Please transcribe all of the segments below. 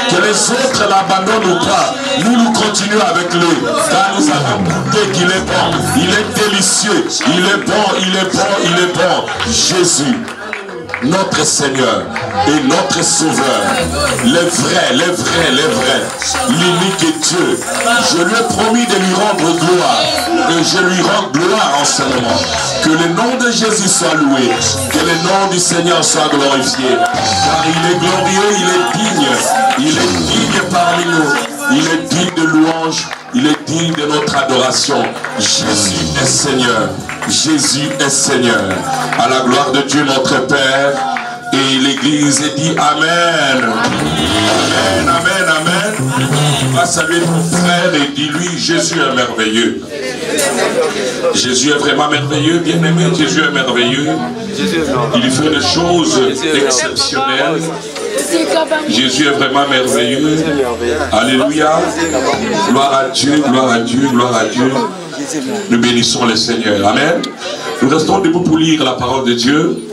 Que les autres l'abandonnent ou pas, nous continuons avec lui. Car nous avons goûté qu'il est bon. Il est délicieux. Il est bon, il est bon, il est bon. Jésus, notre Seigneur et notre Sauveur, les vrais, l'unique Dieu. Je lui ai promis de lui rendre gloire et je lui rends gloire en ce moment. Que le nom de Jésus soit loué, que le nom du Seigneur soit glorifié, car il est glorieux, il est digne parmi nous, il est digne de louange, il est digne de notre adoration. Jésus est Seigneur. Jésus est Seigneur. À la gloire de Dieu notre Père. Et l'Église dit Amen. Amen, Amen, Amen. Va saluer ton frère et dis-lui Jésus est merveilleux. Jésus est vraiment merveilleux, bien-aimé. Jésus est merveilleux. Il fait des choses exceptionnelles. Jésus est vraiment merveilleux. Alléluia. Gloire à Dieu, gloire à Dieu, gloire à Dieu. Nous bénissons le Seigneur. Amen. Nous restons debout pour lire la parole de Dieu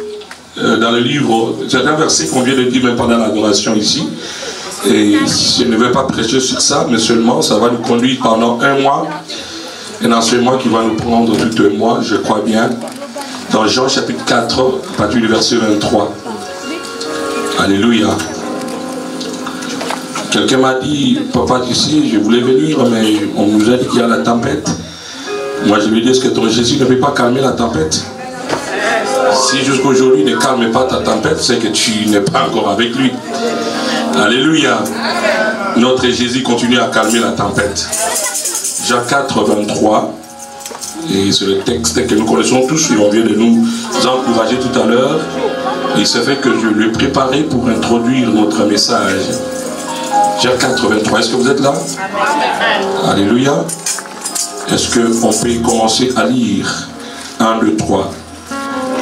dans le livre. C'est un verset qu'on vient de dire même pendant l'adoration ici. Et je ne vais pas prêcher sur ça, mais seulement ça va nous conduire pendant un mois. Un enseignement qui va nous prendre tout un mois, je crois bien. Dans Jean chapitre 4, à partir du verset 23. Alléluia. Quelqu'un m'a dit, papa, tu sais, je voulais venir, mais on nous a dit qu'il y a la tempête. Moi, je lui ai dit, est-ce que ton Jésus ne peut pas calmer la tempête? Si jusqu'aujourd'hui il ne calme pas ta tempête, c'est que tu n'es pas encore avec lui. Alléluia. Notre Jésus continue à calmer la tempête. Jean 4, 23. Et c'est le texte que nous connaissons tous, et on vient de nous encourager tout à l'heure. Il se fait que je l'ai préparé pour introduire notre message. Jean 4, 23. Est-ce que vous êtes là? Alléluia. Est-ce qu'on peut commencer à lire? 1, 2, 3.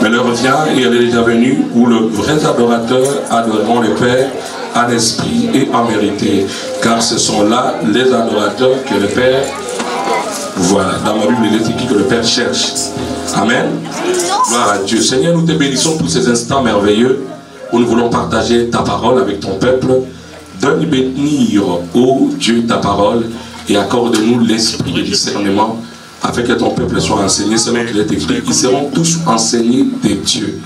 Mais l'heure vient, et elle est déjà venue, où le vrai adorateur adoreront le Père en esprit et en vérité. Car ce sont là les adorateurs que le Père, voilà, dans ma Bible, il est écrit que le Père cherche. Amen. Gloire à Dieu. Seigneur, nous te bénissons pour ces instants merveilleux où nous voulons partager ta parole avec ton peuple. Donne bénir, ô Dieu, ta parole, et accorde-nous l'esprit de discernement afin que ton peuple soit enseigné selon qu'il est écrit. Ils seront tous enseignés de Dieu.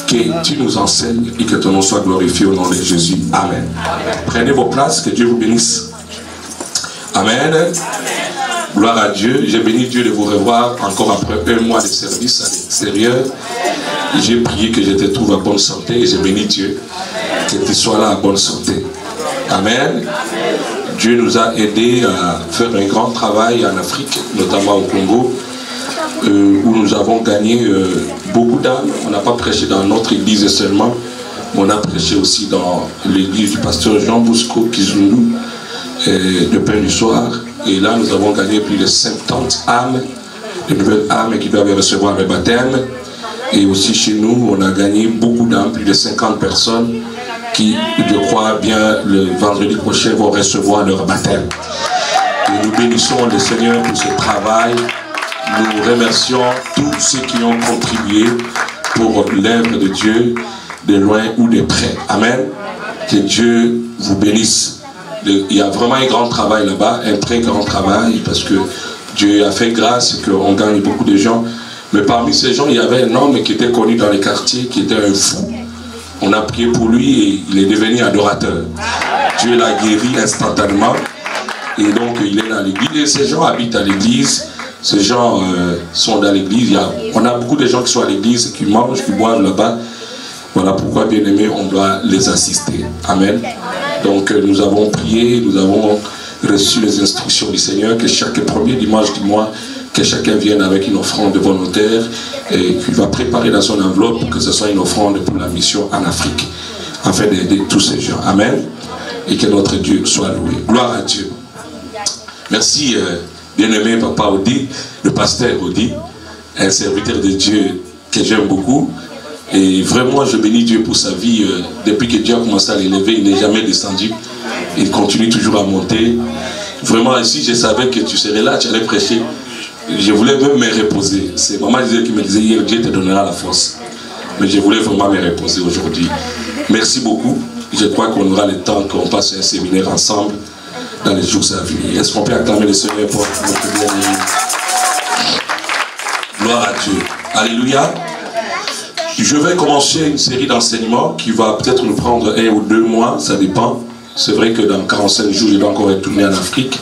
Que tu nous enseignes et que ton nom soit glorifié au nom de Jésus. Amen. Prenez vos places, que Dieu vous bénisse. Amen. Gloire à Dieu. J'ai béni Dieu de vous revoir encore après un mois de service à l'extérieur. J'ai prié que je te trouve à bonne santé et j'ai béni Dieu que tu sois là à bonne santé. Amen. Dieu nous a aidés à faire un grand travail en Afrique, notamment au Congo, où nous avons gagné beaucoup d'âmes. On n'a pas prêché dans notre église seulement, mais on a prêché aussi dans l'église du pasteur Jean Bosco Kizundu, de Pain du Soir. Et là, nous avons gagné plus de 50 âmes, de nouvelles âmes qui doivent recevoir le baptême. Et aussi chez nous, on a gagné beaucoup d'âmes, plus de 50 personnes qui, je crois bien, le vendredi prochain vont recevoir leur baptême. Et nous bénissons le Seigneur pour ce travail. Nous remercions tous ceux qui ont contribué pour l'œuvre de Dieu, de loin ou de près. Amen. Que Dieu vous bénisse. Il y a vraiment un grand travail là-bas, un très grand travail, parce que Dieu a fait grâce et qu'on gagne beaucoup de gens. Mais parmi ces gens, il y avait un homme qui était connu dans les quartiers, qui était un fou. On a prié pour lui et il est devenu adorateur. Dieu l'a guéri instantanément. Et donc il est dans l'église. Et ces gens habitent à l'église. Ces gens sont dans l'église. On a beaucoup de gens qui sont à l'église, qui mangent, qui boivent là-bas. Voilà pourquoi, bien aimé, on doit les assister. Amen. Donc nous avons prié, nous avons reçu les instructions du Seigneur que chaque premier dimanche du mois, que chacun vienne avec une offrande volontaire et qu'il va préparer dans son enveloppe pour que ce soit une offrande pour la mission en Afrique, afin d'aider tous ces gens. Amen. Et que notre Dieu soit loué. Gloire à Dieu. Merci, bien-aimé Papa Audi, le pasteur Audi, un serviteur de Dieu que j'aime beaucoup. Et vraiment, je bénis Dieu pour sa vie. Depuis que Dieu a commencé à l'élever, il n'est jamais descendu. Il continue toujours à monter. Vraiment, si je savais que tu serais là, tu allais prêcher. Je voulais même me reposer. C'est maman qui me disait hier, Dieu te donnera la force. Mais je voulais vraiment me reposer aujourd'hui. Merci beaucoup. Je crois qu'on aura le temps qu'on passe un séminaire ensemble dans les jours à venir. Est-ce qu'on peut acclamer le Seigneur pour notre bien-aimé? Gloire à Dieu. Alléluia. Je vais commencer une série d'enseignements qui va peut-être nous prendre 1 ou 2 mois, ça dépend. C'est vrai que dans 45 jours, je dois encore retourner en Afrique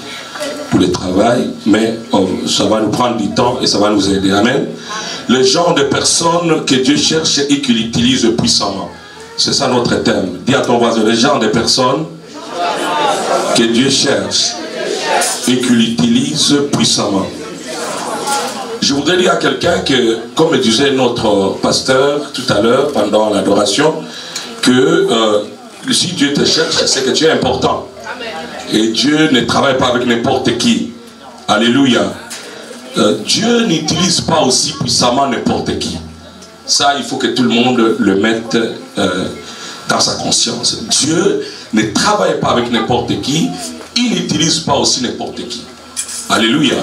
pour le travail, mais ça va nous prendre du temps et ça va nous aider. Amen. Le genre de personnes que Dieu cherche et qu'il utilise puissamment. C'est ça notre thème. Dis à ton voisin, le genre de personnes que Dieu cherche et qu'il utilise puissamment. Je voudrais dire à quelqu'un que, comme disait notre pasteur tout à l'heure pendant l'adoration, que si Dieu te cherche, c'est que tu es important. Et Dieu ne travaille pas avec n'importe qui. Alléluia. Dieu n'utilise pas aussi puissamment n'importe qui. Ça, il faut que tout le monde le mette dans sa conscience. Dieu ne travaille pas avec n'importe qui. Il n'utilise pas aussi n'importe qui. Alléluia.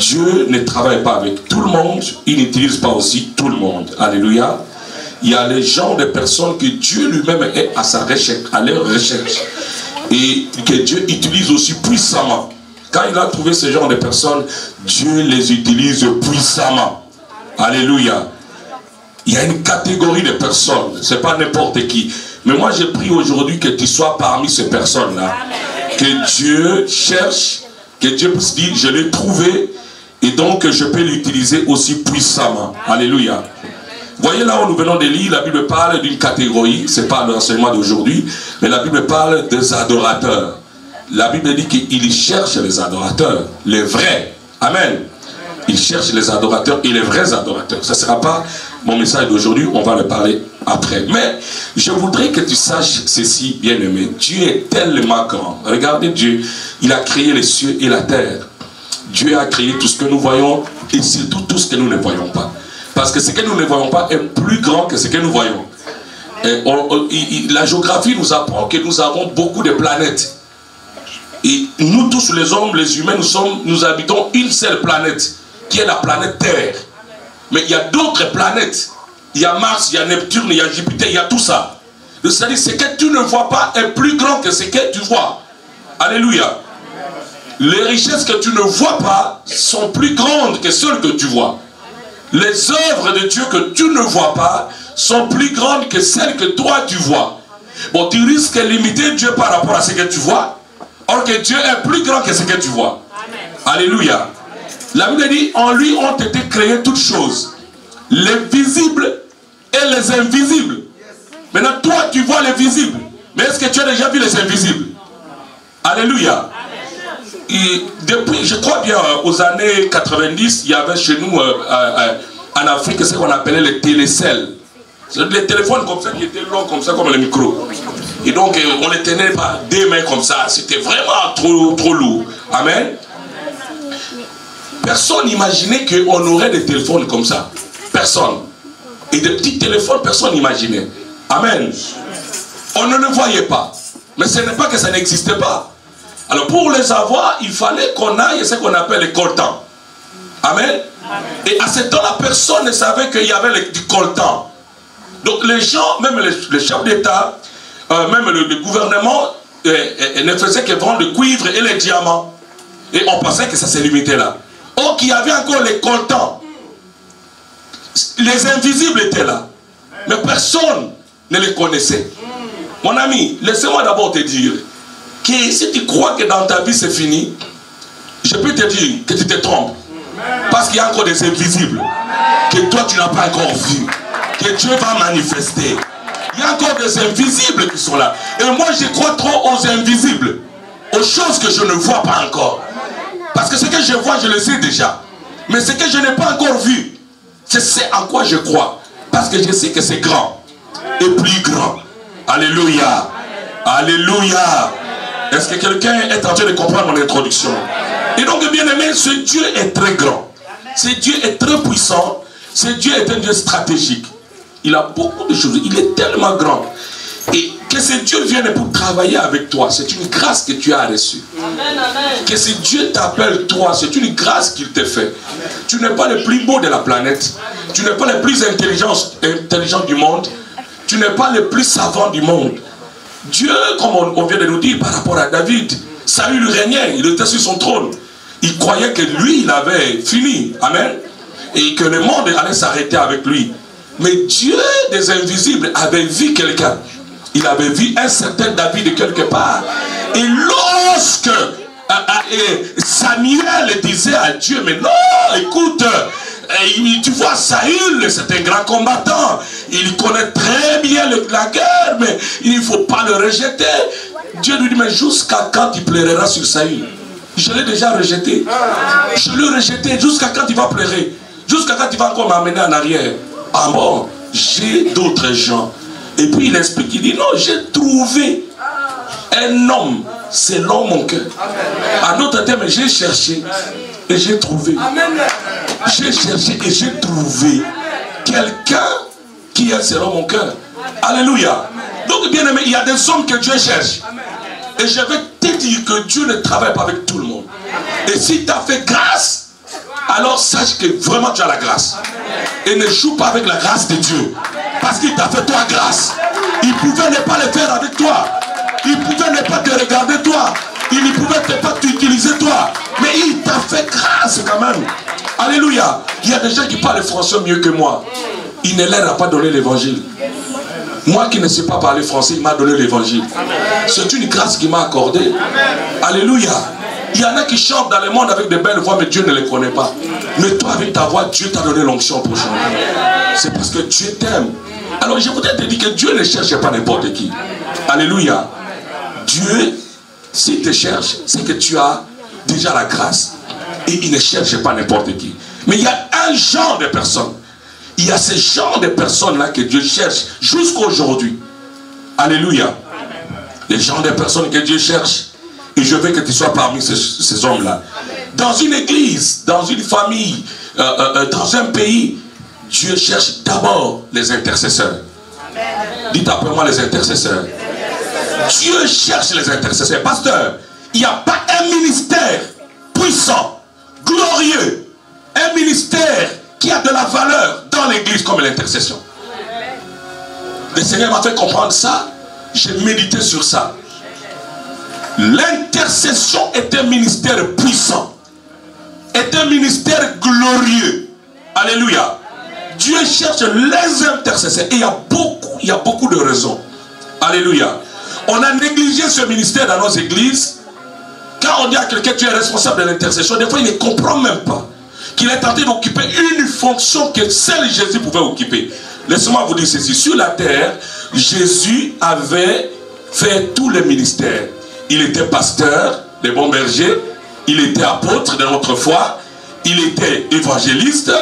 Dieu ne travaille pas avec tout le monde. Il n'utilise pas aussi tout le monde. Alléluia. Il y a les gens de personnes que Dieu lui-même est à sa recherche, à leur recherche. Et que Dieu utilise aussi puissamment. Quand il a trouvé ce genre de personnes, Dieu les utilise puissamment. Alléluia. Il y a une catégorie de personnes. Ce n'est pas n'importe qui. Mais moi, j'ai pris aujourd'hui que tu sois parmi ces personnes-là. Que Dieu cherche, que Dieu puisse dire, je l'ai trouvé, et donc je peux l'utiliser aussi puissamment. Alléluia. Voyez là où nous venons de lire, la Bible parle d'une catégorie, ce n'est pas l'enseignement d'aujourd'hui, mais la Bible parle des adorateurs. La Bible dit qu'il cherche les adorateurs, les vrais. Amen. Il cherche les adorateurs et les vrais adorateurs. Ce ne sera pas mon message d'aujourd'hui, on va le parler après. Mais je voudrais que tu saches ceci, bien-aimé. Dieu est tellement grand. Regardez Dieu, il a créé les cieux et la terre. Dieu a créé tout ce que nous voyons et surtout tout ce que nous ne voyons pas. Parce que ce que nous ne voyons pas est plus grand que ce que nous voyons. Et la géographie nous apprend que nous avons beaucoup de planètes. Et nous tous les hommes, les humains, nous habitons une seule planète, qui est la planète Terre. Mais il y a d'autres planètes. Il y a Mars, il y a Neptune, il y a Jupiter, il y a tout ça. C'est-à-dire ce que tu ne vois pas est plus grand que ce que tu vois. Alléluia. Les richesses que tu ne vois pas sont plus grandes que celles que tu vois. Les œuvres de Dieu que tu ne vois pas sont plus grandes que celles que toi tu vois. Bon, tu risques de limiter Dieu par rapport à ce que tu vois, or que Dieu est plus grand que ce que tu vois. Amen. Alléluia. La Bible dit, en lui ont été créées toutes choses, les visibles et les invisibles. Maintenant, toi tu vois les visibles, mais est-ce que tu as déjà vu les invisibles? Alléluia. Et depuis, je crois bien, aux années 90, il y avait chez nous en Afrique ce qu'on appelait les télécelles. C'est des téléphones comme ça qui étaient longs comme ça, comme le micro. Et donc on les tenait par des mains comme ça. C'était vraiment trop lourd. Amen. Personne n'imaginait qu'on aurait des téléphones comme ça. Personne. Et des petits téléphones, personne n'imaginait. Amen. On ne le voyait pas. Mais ce n'est pas que ça n'existait pas. Alors pour les avoir, il fallait qu'on aille ce qu'on appelle les coltans. Amen. Et à ce temps-là, personne ne savait qu'il y avait du coltan. Donc les gens, même les chefs d'État, même le gouvernement, ne faisaient que vendre le cuivre et les diamants. Et on pensait que ça se limitait là. Or qu'il y avait encore les coltans. Les invisibles étaient là. Mais personne ne les connaissait. Mon ami, laissez-moi d'abord te dire que si tu crois que dans ta vie c'est fini, je peux te dire que tu te trompes. Parce qu'il y a encore des invisibles que toi tu n'as pas encore vu, que Dieu va manifester. Il y a encore des invisibles qui sont là. Et moi je crois trop aux invisibles, aux choses que je ne vois pas encore. Parce que ce que je vois, je le sais déjà. Mais ce que je n'ai pas encore vu, c'est ce en quoi je crois. Parce que je sais que c'est grand et plus grand. Alléluia. Alléluia. Est-ce que quelqu'un est en train de comprendre mon introduction? Et donc, bien aimé, ce Dieu est très grand. Ce Dieu est très puissant. Ce Dieu est un Dieu stratégique. Il a beaucoup de choses. Il est tellement grand. Et que ce Dieu vienne pour travailler avec toi, c'est une grâce que tu as reçue. Que ce Dieu t'appelle toi, c'est une grâce qu'il te fait. Tu n'es pas le plus beau de la planète. Tu n'es pas le plus intelligent du monde. Tu n'es pas le plus savant du monde. Dieu, comme on vient de nous dire par rapport à David, Saül régnait, il était sur son trône. Il croyait que lui, il avait fini. Amen. Et que le monde allait s'arrêter avec lui. Mais Dieu des invisibles avait vu quelqu'un. Il avait vu un certain David quelque part. Et lorsque Samuel disait à Dieu, mais non, écoute, tu vois, Saül, c'est un grand combattant. Il connaît très bien la guerre, mais il ne faut pas le rejeter. Dieu lui dit, mais jusqu'à quand il pleurera sur Saül? Je l'ai déjà rejeté. Je l'ai rejeté jusqu'à quand il va pleurer? Jusqu'à quand il va encore m'amener en arrière? Ah bon, j'ai d'autres gens. Et puis il explique, il dit, non, j'ai trouvé un homme selon mon cœur. En d'autres termes, j'ai cherché et j'ai trouvé. J'ai cherché et j'ai trouvé quelqu'un qui est selon mon cœur. Alléluia. Donc bien aimé, il y a des hommes que Dieu cherche. Et je vais te dire que Dieu ne travaille pas avec tout le monde. Et si tu as fait grâce, alors sache que vraiment tu as la grâce. Et ne joue pas avec la grâce de Dieu. Parce qu'il t'a fait toi grâce. Il pouvait ne pas le faire avec toi. Il pouvait ne pas te regarder toi. Il ne pouvait pas t'utiliser toi. Mais il t'a fait grâce quand même. Alléluia. Il y a des gens qui parlent français mieux que moi. Il ne leur a pas donné l'évangile. Moi qui ne sais pas parler français, il m'a donné l'évangile. C'est une grâce qu'il m'a accordée. Alléluia. Il y en a qui chantent dans le monde avec de belles voix, mais Dieu ne les connaît pas. Mais toi, avec ta voix, Dieu t'a donné l'onction pour chanter. C'est parce que Dieu t'aime. Alors je voudrais te dire que Dieu ne cherche pas n'importe qui. Alléluia. Dieu, s'il te cherche, c'est que tu as déjà la grâce. Et il ne cherche pas n'importe qui. Mais il y a un genre de personnes. Il y a ce genre de personnes-là que Dieu cherche jusqu'à aujourd'hui. Alléluia. Les genres de personnes que Dieu cherche. Et je veux que tu sois parmi ces hommes-là. Dans une église, dans une famille, dans un pays, Dieu cherche d'abord les intercesseurs. Dites après moi les intercesseurs. Dieu cherche les intercesseurs. Pasteur, il n'y a pas un ministère puissant, glorieux, un ministère qui a de la valeur dans l'église comme l'intercession. Le Seigneur m'a fait comprendre ça. J'ai médité sur ça. L'intercession est un ministère puissant, est un ministère glorieux. Alléluia. Dieu cherche les intercesseurs. Et il y a beaucoup de raisons. Alléluia. On a négligé ce ministère dans nos églises. Quand on dit à quelqu'un que tu es responsable de l'intercession, des fois il ne comprend même pas qu'il est tenté d'occuper une fonction que seul Jésus pouvait occuper. Laissez-moi vous dire ceci. Sur la terre, Jésus avait fait tous les ministères. Il était pasteur, des bons bergers. Il était apôtre de notre foi. Il était évangéliste.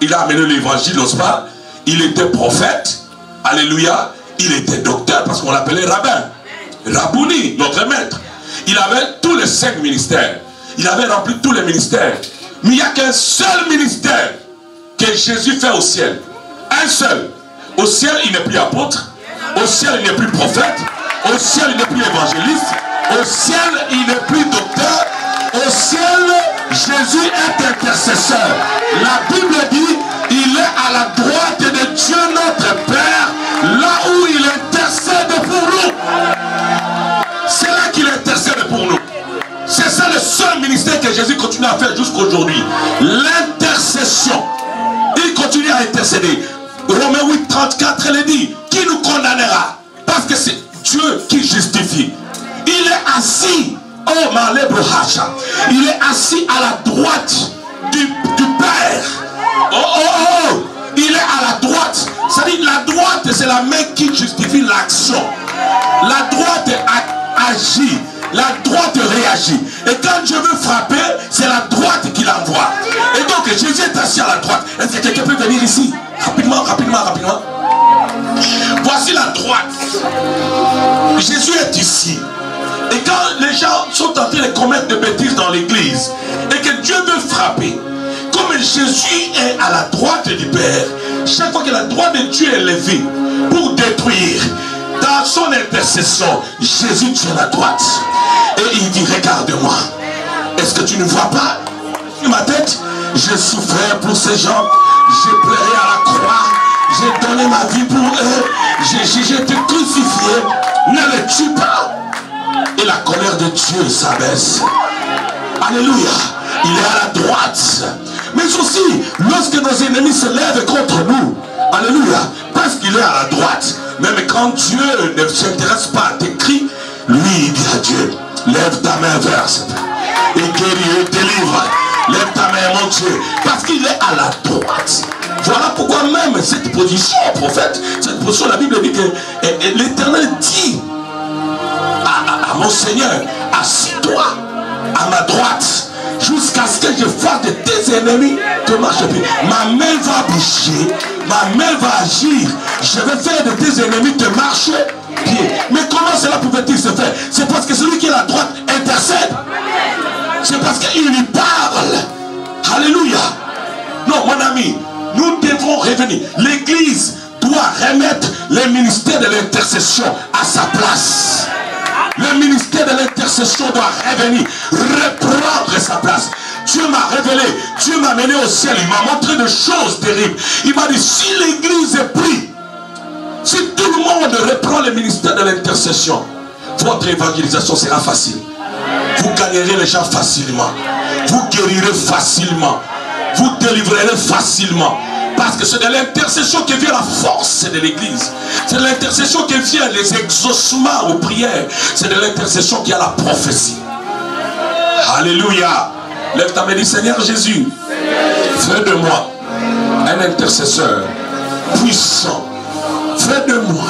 Il a amené l'évangile, n'est-ce pas? Il était prophète. Alléluia. Il était docteur parce qu'on l'appelait rabbin. Rabouni, notre maître. Il avait tous les 5 ministères. Il avait rempli tous les ministères. Mais il n'y a qu'un seul ministère que Jésus fait au ciel. Un seul. Au ciel, il n'est plus apôtre. Au ciel, il n'est plus prophète. Au ciel, il n'est plus évangéliste. Au ciel, il n'est plus docteur. Au ciel, Jésus est intercesseur. La Bible dit, il est à la droite de Dieu notre Père, là où il intercède pour nous. C'est là qu'il intercède pour nous. C'est ça le seul ministère que Jésus continue à faire jusqu'à aujourd'hui. L'intercession. Il continue à intercéder. Romains 8, 34, elle dit, qui nous condamnera? Parce que c'est Dieu qui justifie. Il est assis, oh Malebrohacha, il est assis à la droite du Père. Oh, il est à la droite. C'est-à-dire la droite, c'est la main qui justifie l'action. La droite agit, la droite réagit. Et quand Dieu veut frapper, c'est la droite qui l'envoie. Et donc Jésus est assis à la droite. Est-ce que quelqu'un peut venir ici? Rapidement. Voici la droite. Jésus est ici. Et quand les gens sont en train de commettre des bêtises dans l'église et que Dieu veut frapper, comme Jésus est à la droite du Père, chaque fois que la droite de Dieu est levée pour détruire, dans son intercession, Jésus tient la droite. Et il dit, regarde-moi. Est-ce que tu ne vois pas? Sur ma tête, j'ai souffert pour ces gens. J'ai pleuré à la croix. J'ai donné ma vie pour eux. J'ai été crucifié. ne le tue pas. Et la colère de Dieu s'abaisse. Alléluia. Il est à la droite. Mais aussi, lorsque nos ennemis se lèvent contre nous, alléluia, parce qu'il est à la droite. Même quand Dieu ne s'intéresse pas à tes cris, lui il dit à Dieu, lève ta main vers cette et guéris et délivre. Lève ta main, mon Dieu, parce qu'il est à la droite. Voilà pourquoi même cette position, prophète, cette position, la Bible dit que l'Éternel dit à mon Seigneur, assis-toi à ma droite, jusqu'à ce que je fasse de tes ennemis te marcher pied. Ma main va bouger, ma main va agir. Je vais faire de tes ennemis te marcher pied. Mais comment cela pouvait-il se faire? C'est parce que celui qui est à la droite intercède. C'est parce qu'il lui parle. Alléluia. Non, mon ami, nous devons revenir. L'Église doit remettre le ministère de l'intercession à sa place. Le ministère de l'intercession doit revenir, reprendre sa place. Dieu m'a révélé, Dieu m'a mené au ciel, il m'a montré des choses terribles. Il m'a dit, si l'Église est prise, si tout le monde reprend le ministère de l'intercession, votre évangélisation sera facile. Vous gagnerez les gens facilement. Vous guérirez facilement. Vous délivrerez facilement. Parce que c'est de l'intercession qui vient la force de l'Église. C'est de l'intercession qui vient les exaucements aux prières. C'est de l'intercession qui a la prophétie. Alléluia. Lève ta main et dis, Seigneur Jésus, fais de moi un intercesseur puissant. Fais de moi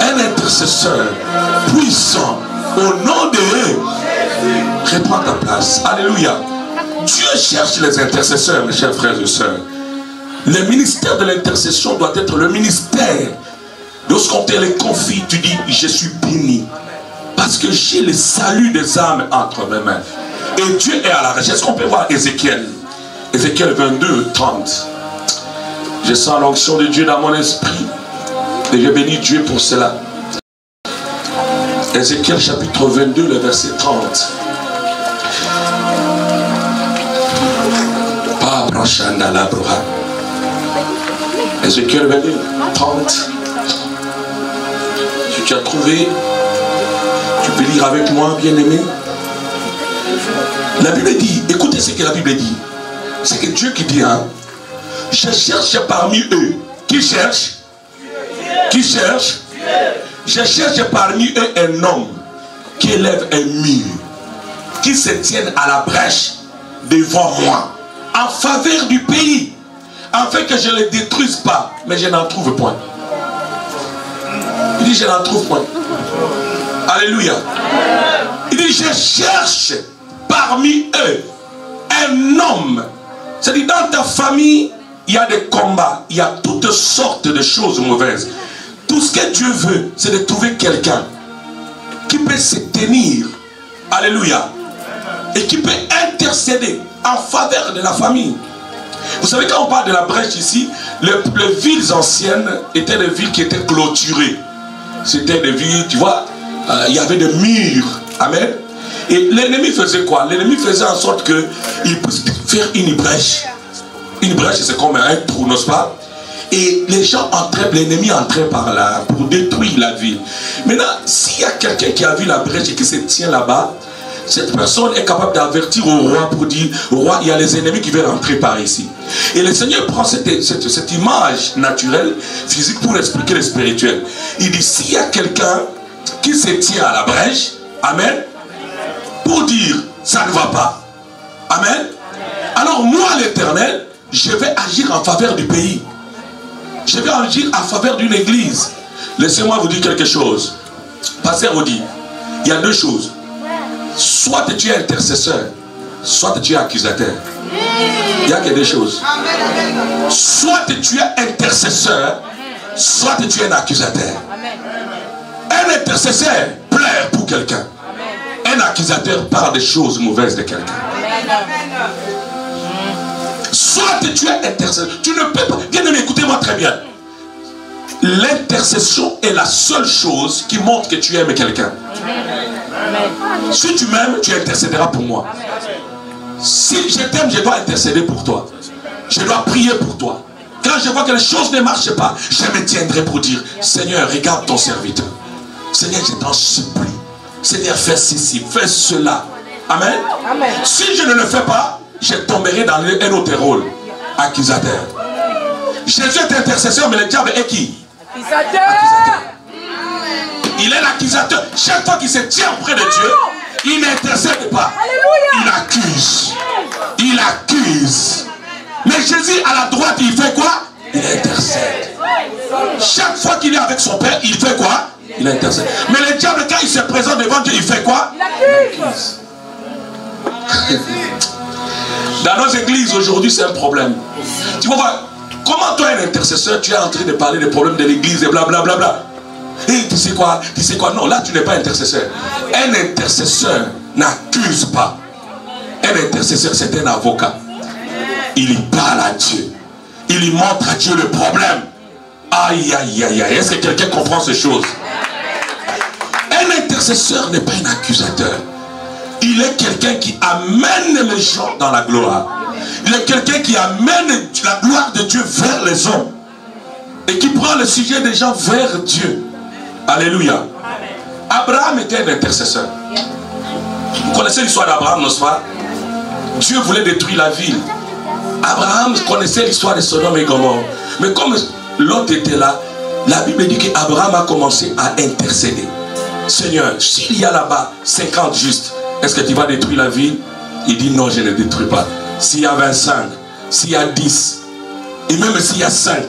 un intercesseur puissant. Au nom de Jésus, reprends ta place. Alléluia. Dieu cherche les intercesseurs, mes chers frères et sœurs. Le ministère de l'intercession doit être le ministère. Lorsqu'on te les confie, tu dis, je suis béni. Parce que j'ai le salut des âmes entre mes mains. Et Dieu est à la recherche. Est-ce qu'on peut voir Ézéchiel? Ézéchiel 22, 30. Je sens l'onction de Dieu dans mon esprit. Et je bénis Dieu pour cela. Ézéchiel chapitre 22, le verset 30. Ézéchiel 22, 30. Si tu as trouvé, tu peux lire avec moi, bien-aimé. La Bible dit, écoutez ce que la Bible dit. C'est que Dieu qui dit, hein, je cherche parmi eux. Qui cherche? Qui cherche? Je cherche parmi eux un homme qui élève un mur, qui se tienne à la brèche devant moi, en faveur du pays, afin que je ne le détruise pas, mais je n'en trouve point. Il dit, je n'en trouve point. Alléluia. Il dit, je cherche parmi eux un homme. C'est-à-dire, dans ta famille, il y a des combats, il y a toutes sortes de choses mauvaises. Tout ce que Dieu veut, c'est de trouver quelqu'un qui peut se tenir, alléluia, et qui peut intercéder en faveur de la famille. Vous savez, quand on parle de la brèche ici, les villes anciennes étaient des villes qui étaient clôturées. C'était des villes, tu vois, il y avait des murs. Amen. Et l'ennemi faisait quoi? L'ennemi faisait en sorte qu'il puisse faire une brèche. Une brèche, c'est comme un trou, n'est-ce pas? Et les gens entraient, l'ennemi entrait par là pour détruire la ville. Maintenant, s'il y a quelqu'un qui a vu la brèche et qui se tient là-bas, cette personne est capable d'avertir au roi pour dire, au roi, il y a les ennemis qui veulent entrer par ici. Et le Seigneur prend cette image naturelle, physique, pour expliquer le spirituel. Il dit, s'il y a quelqu'un qui se tient à la brèche, amen, pour dire, ça ne va pas, amen, alors moi l'Éternel, je vais agir en faveur du pays. Je vais agir en faveur d'une église. Laissez-moi vous dire quelque chose. Pasteur vous dit, il y a deux choses. Soit tu es intercesseur, soit tu es accusateur. Il n'y a que deux choses. Soit tu es intercesseur, soit tu es un accusateur. Un intercesseur pleure pour quelqu'un. Un accusateur parle des choses mauvaises de quelqu'un. Soit tu es intercesseur. Tu ne peux pas. Bien aimé, écoutez-moi très bien. L'intercession est la seule chose qui montre que tu aimes quelqu'un. Si tu m'aimes, tu intercéderas pour moi. Si je t'aime, je dois intercéder pour toi. Je dois prier pour toi. Quand je vois que les choses ne marchent pas, je me tiendrai pour dire, Seigneur, regarde ton serviteur. Seigneur, je t'en supplie. Seigneur, fais ceci, fais cela. Amen. Amen. Si je ne le fais pas, je tomberai dans un autre rôle. Accusateur. Jésus est intercesseur, mais le diable est qui? Accusateur. Il est l'accusateur. Chaque fois qu'il se tient auprès de Dieu, il n'intercède pas. Il accuse. Il accuse. Mais Jésus, à la droite, il fait quoi? Il intercède. Chaque fois qu'il est avec son Père, il fait quoi? Il intercède. Mais le diable, quand il se présente devant Dieu, il fait quoi? Il accuse. Dans nos églises, aujourd'hui, c'est un problème. Tu vois, comment toi, un intercesseur, tu es en train de parler des problèmes de l'église et blablabla. Bla, bla. Et tu sais quoi? Non, là, tu n'es pas intercesseur. Un intercesseur n'accuse pas. Un intercesseur, c'est un avocat. Il y parle à Dieu. Il y montre à Dieu le problème. Aïe, aïe, aïe, aïe. Est-ce que quelqu'un comprend ces choses? Un intercesseur n'est pas un accusateur. Il est quelqu'un qui amène les gens dans la gloire. Il est quelqu'un qui amène la gloire de Dieu vers les hommes. Et qui prend le sujet des gens vers Dieu. Alléluia. Abraham était un intercesseur. Vous connaissez l'histoire d'Abraham, n'est-ce pas? Dieu voulait détruire la ville. Abraham connaissait l'histoire de Sodome et Gomorrhe. Mais comme Lot était là, la Bible dit qu'Abraham a commencé à intercéder. Seigneur, s'il y a là-bas 50 justes, est-ce que tu vas détruire la ville? Il dit non, je ne détruis pas. S'il y a 25, s'il y a 10, et même s'il y a 5,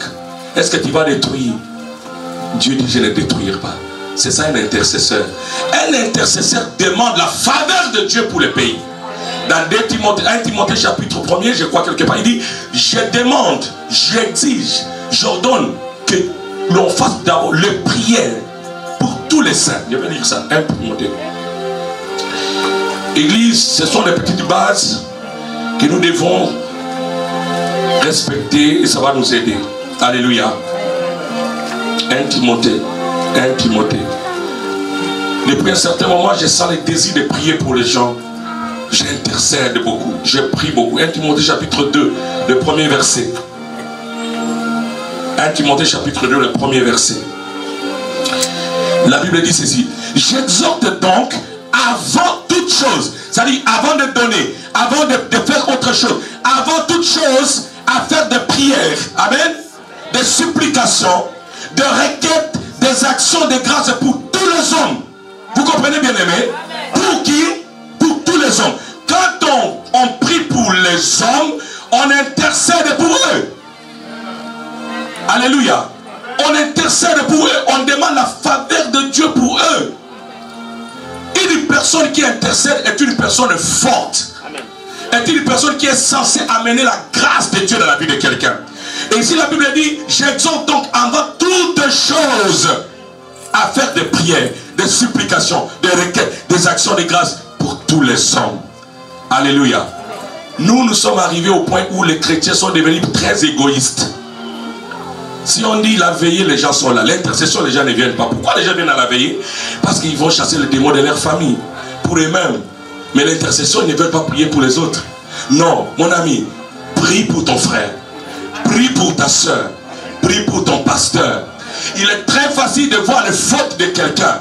est-ce que tu vas détruire? Dieu dit je ne détruirai pas. C'est ça un intercesseur. Un intercesseur demande la faveur de Dieu pour le pays. Dans 1 Timothée chapitre 1er, je crois quelque part, il dit je demande, j'exige, j'ordonne que l'on fasse d'abord le prière pour tous les saints. Je vais dire ça, 1 Timothée. Église, ce sont les petites bases que nous devons respecter et ça va nous aider. Alléluia. 1 Timothée. 1 Timothée. Depuis un certain moment, je sens le désir de prier pour les gens. J'intercède beaucoup. Je prie beaucoup. 1 Timothée chapitre 2, le premier verset. 1 Timothée chapitre 2, le premier verset. La Bible dit ceci. J'exhorte donc avant toute chose, c'est-à-dire avant de donner, avant de faire autre chose, avant toute chose, à faire des prières, amen, des supplications, des requêtes, des actions de grâce pour tous les hommes. Vous comprenez bien aimé? Pour qui? Pour tous les hommes. Quand on prie pour les hommes, on intercède pour eux. Alléluia. On intercède pour eux, on demande la faveur de Dieu pour eux. Une personne qui intercède est une personne forte. Est une personne qui est censée amener la grâce de Dieu dans la vie de quelqu'un. Et ici la Bible dit, j'exhorte donc avant toutes choses à faire des prières, des supplications, des requêtes, des actions de grâce pour tous les hommes. Alléluia. Nous sommes arrivés au point où les chrétiens sont devenus très égoïstes. Si on dit la veillée, les gens sont là. L'intercession, les gens ne viennent pas. Pourquoi les gens viennent à la veillée? Parce qu'ils vont chasser les démons de leur famille, pour eux-mêmes. Mais l'intercession, ils ne veulent pas prier pour les autres. Non, mon ami, prie pour ton frère. Prie pour ta soeur. Prie pour ton pasteur. Il est très facile de voir les fautes de quelqu'un.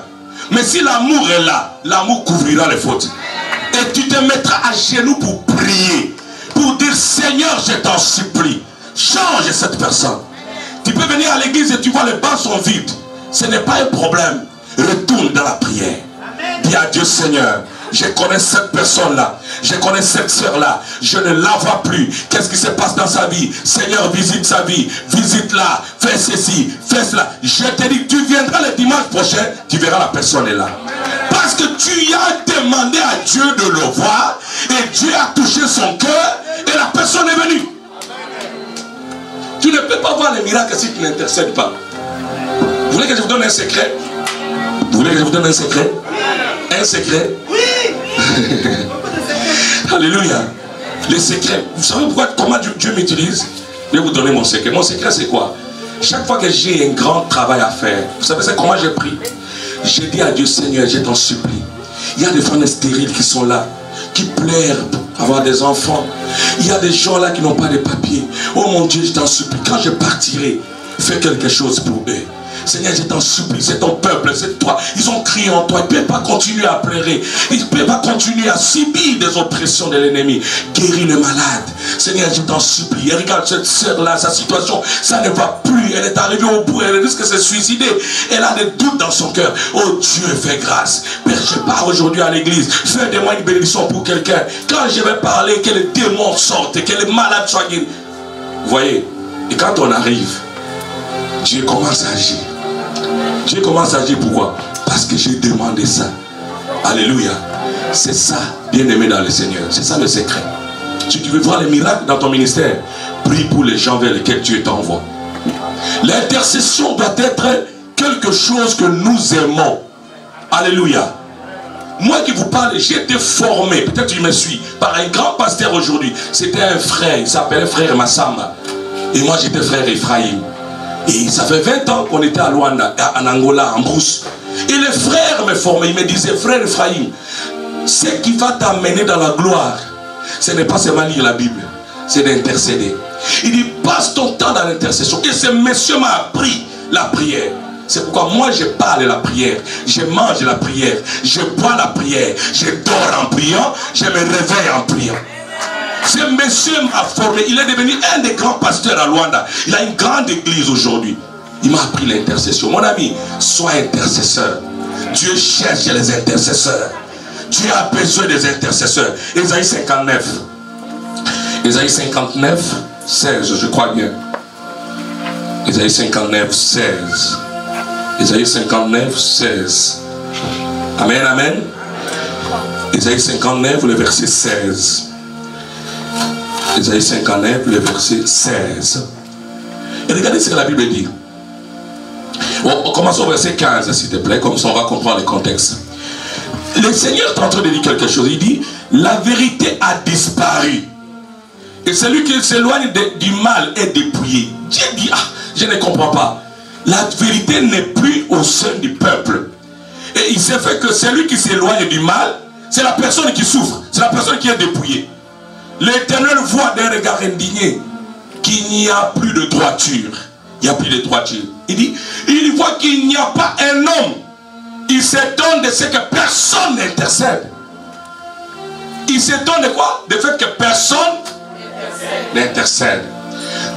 Mais si l'amour est là, l'amour couvrira les fautes. Et tu te mettras à genoux pour prier. Pour dire, Seigneur, je t'en supplie. Change cette personne. Tu peux venir à l'église et tu vois les bancs sont vides. Ce n'est pas un problème. Retourne dans la prière. Dis à Dieu, Seigneur, je connais cette personne-là. Je connais cette soeur-là. Je ne la vois plus. Qu'est-ce qui se passe dans sa vie? Seigneur, visite sa vie. Visite-la. Fais ceci. Fais cela. Je te dis, tu viendras le dimanche prochain. Tu verras la personne est là. Parce que tu as demandé à Dieu de le voir. Et Dieu a touché son cœur. Et la personne est venue. Tu ne peux pas voir les miracles si tu n'intercèdes pas. Vous voulez que je vous donne un secret? Vous voulez que je vous donne un secret? Un secret? Oui. Alléluia. Les secrets. Vous savez pourquoi, comment Dieu m'utilise? Je vais vous donner mon secret. Mon secret c'est quoi? Chaque fois que j'ai un grand travail à faire, vous savez c'est comment je prie? Je dis à Dieu, Seigneur, je t'en supplie. Il y a des femmes stériles qui sont là, qui pleurent pour avoir des enfants. Il y a des gens là qui n'ont pas de papiers. Oh mon Dieu, je t'en supplie. Quand je partirai, fais quelque chose pour eux. Seigneur, je t'en supplie, c'est ton peuple, c'est toi. Ils ont crié en toi, ils ne peuvent pas continuer à pleurer. Ils ne peuvent pas continuer à subir des oppressions de l'ennemi. Guéris le malade. Seigneur, je t'en supplie. Et regarde cette sœur-là, sa situation, ça ne va plus. Elle est arrivée au bout, elle risque de se suicider. Elle a des doutes dans son cœur. Oh Dieu, fais grâce. Père, je pars aujourd'hui à l'église. Fais de moi une bénédiction pour quelqu'un. Quand je vais parler, que les démons sortent, que les malades soient guéris. Vous voyez, et quand on arrive, Dieu commence à agir. Dieu commence à agir, pourquoi? Parce que j'ai demandé ça. Alléluia. C'est ça, bien-aimé dans le Seigneur. C'est ça le secret. Si tu veux voir les miracles dans ton ministère, prie pour les gens vers lesquels Dieu t'envoie. L'intercession doit être quelque chose que nous aimons. Alléluia. Moi qui vous parle, j'ai été formé, peut-être tu me suis, par un grand pasteur aujourd'hui. C'était un frère, il s'appelait frère Massamba. Et moi j'étais frère Ephraim. Et ça fait 20 ans qu'on était à Luanda, en Angola, en brousse. Et les frères me formaient, ils me disaient, frère Ephraim, ce qui va t'amener dans la gloire, ce n'est pas seulement lire la Bible, c'est d'intercéder. Il dit, passe ton temps dans l'intercession. Et ce monsieur m'a appris la prière. C'est pourquoi moi je parle la prière, je mange la prière, je bois la prière, je dors en priant, je me réveille en priant. Ce monsieur m'a formé, il est devenu un des grands pasteurs à Luanda. Il a une grande église aujourd'hui. Il m'a appris l'intercession. Mon ami, sois intercesseur. Dieu cherche les intercesseurs. Dieu a besoin des intercesseurs. Ésaïe 59. Ésaïe 59, 16, je crois bien. Ésaïe 59, 16. Ésaïe 59, 16. Amen, amen. Ésaïe 59, le verset 16. Ésaïe 59, le verset 16. Et regardez ce que la Bible dit. On commence au verset 15, s'il te plaît, comme ça on va comprendre le contexte. Le Seigneur est en train de dire quelque chose. Il dit, la vérité a disparu. Et celui qui s'éloigne du mal est dépouillé. Dieu dit, ah, je ne comprends pas. La vérité n'est plus au sein du peuple. Et il s'est fait que celui qui s'éloigne du mal, c'est la personne qui souffre. C'est la personne qui est dépouillée. L'Éternel voit d'un regard indigné qu'il n'y a plus de droiture. Il n'y a plus de droiture. Il dit, il voit qu'il n'y a pas un homme. Il s'étonne de ce que personne n'intercède. Il s'étonne de quoi? Du fait que personne n'intercède.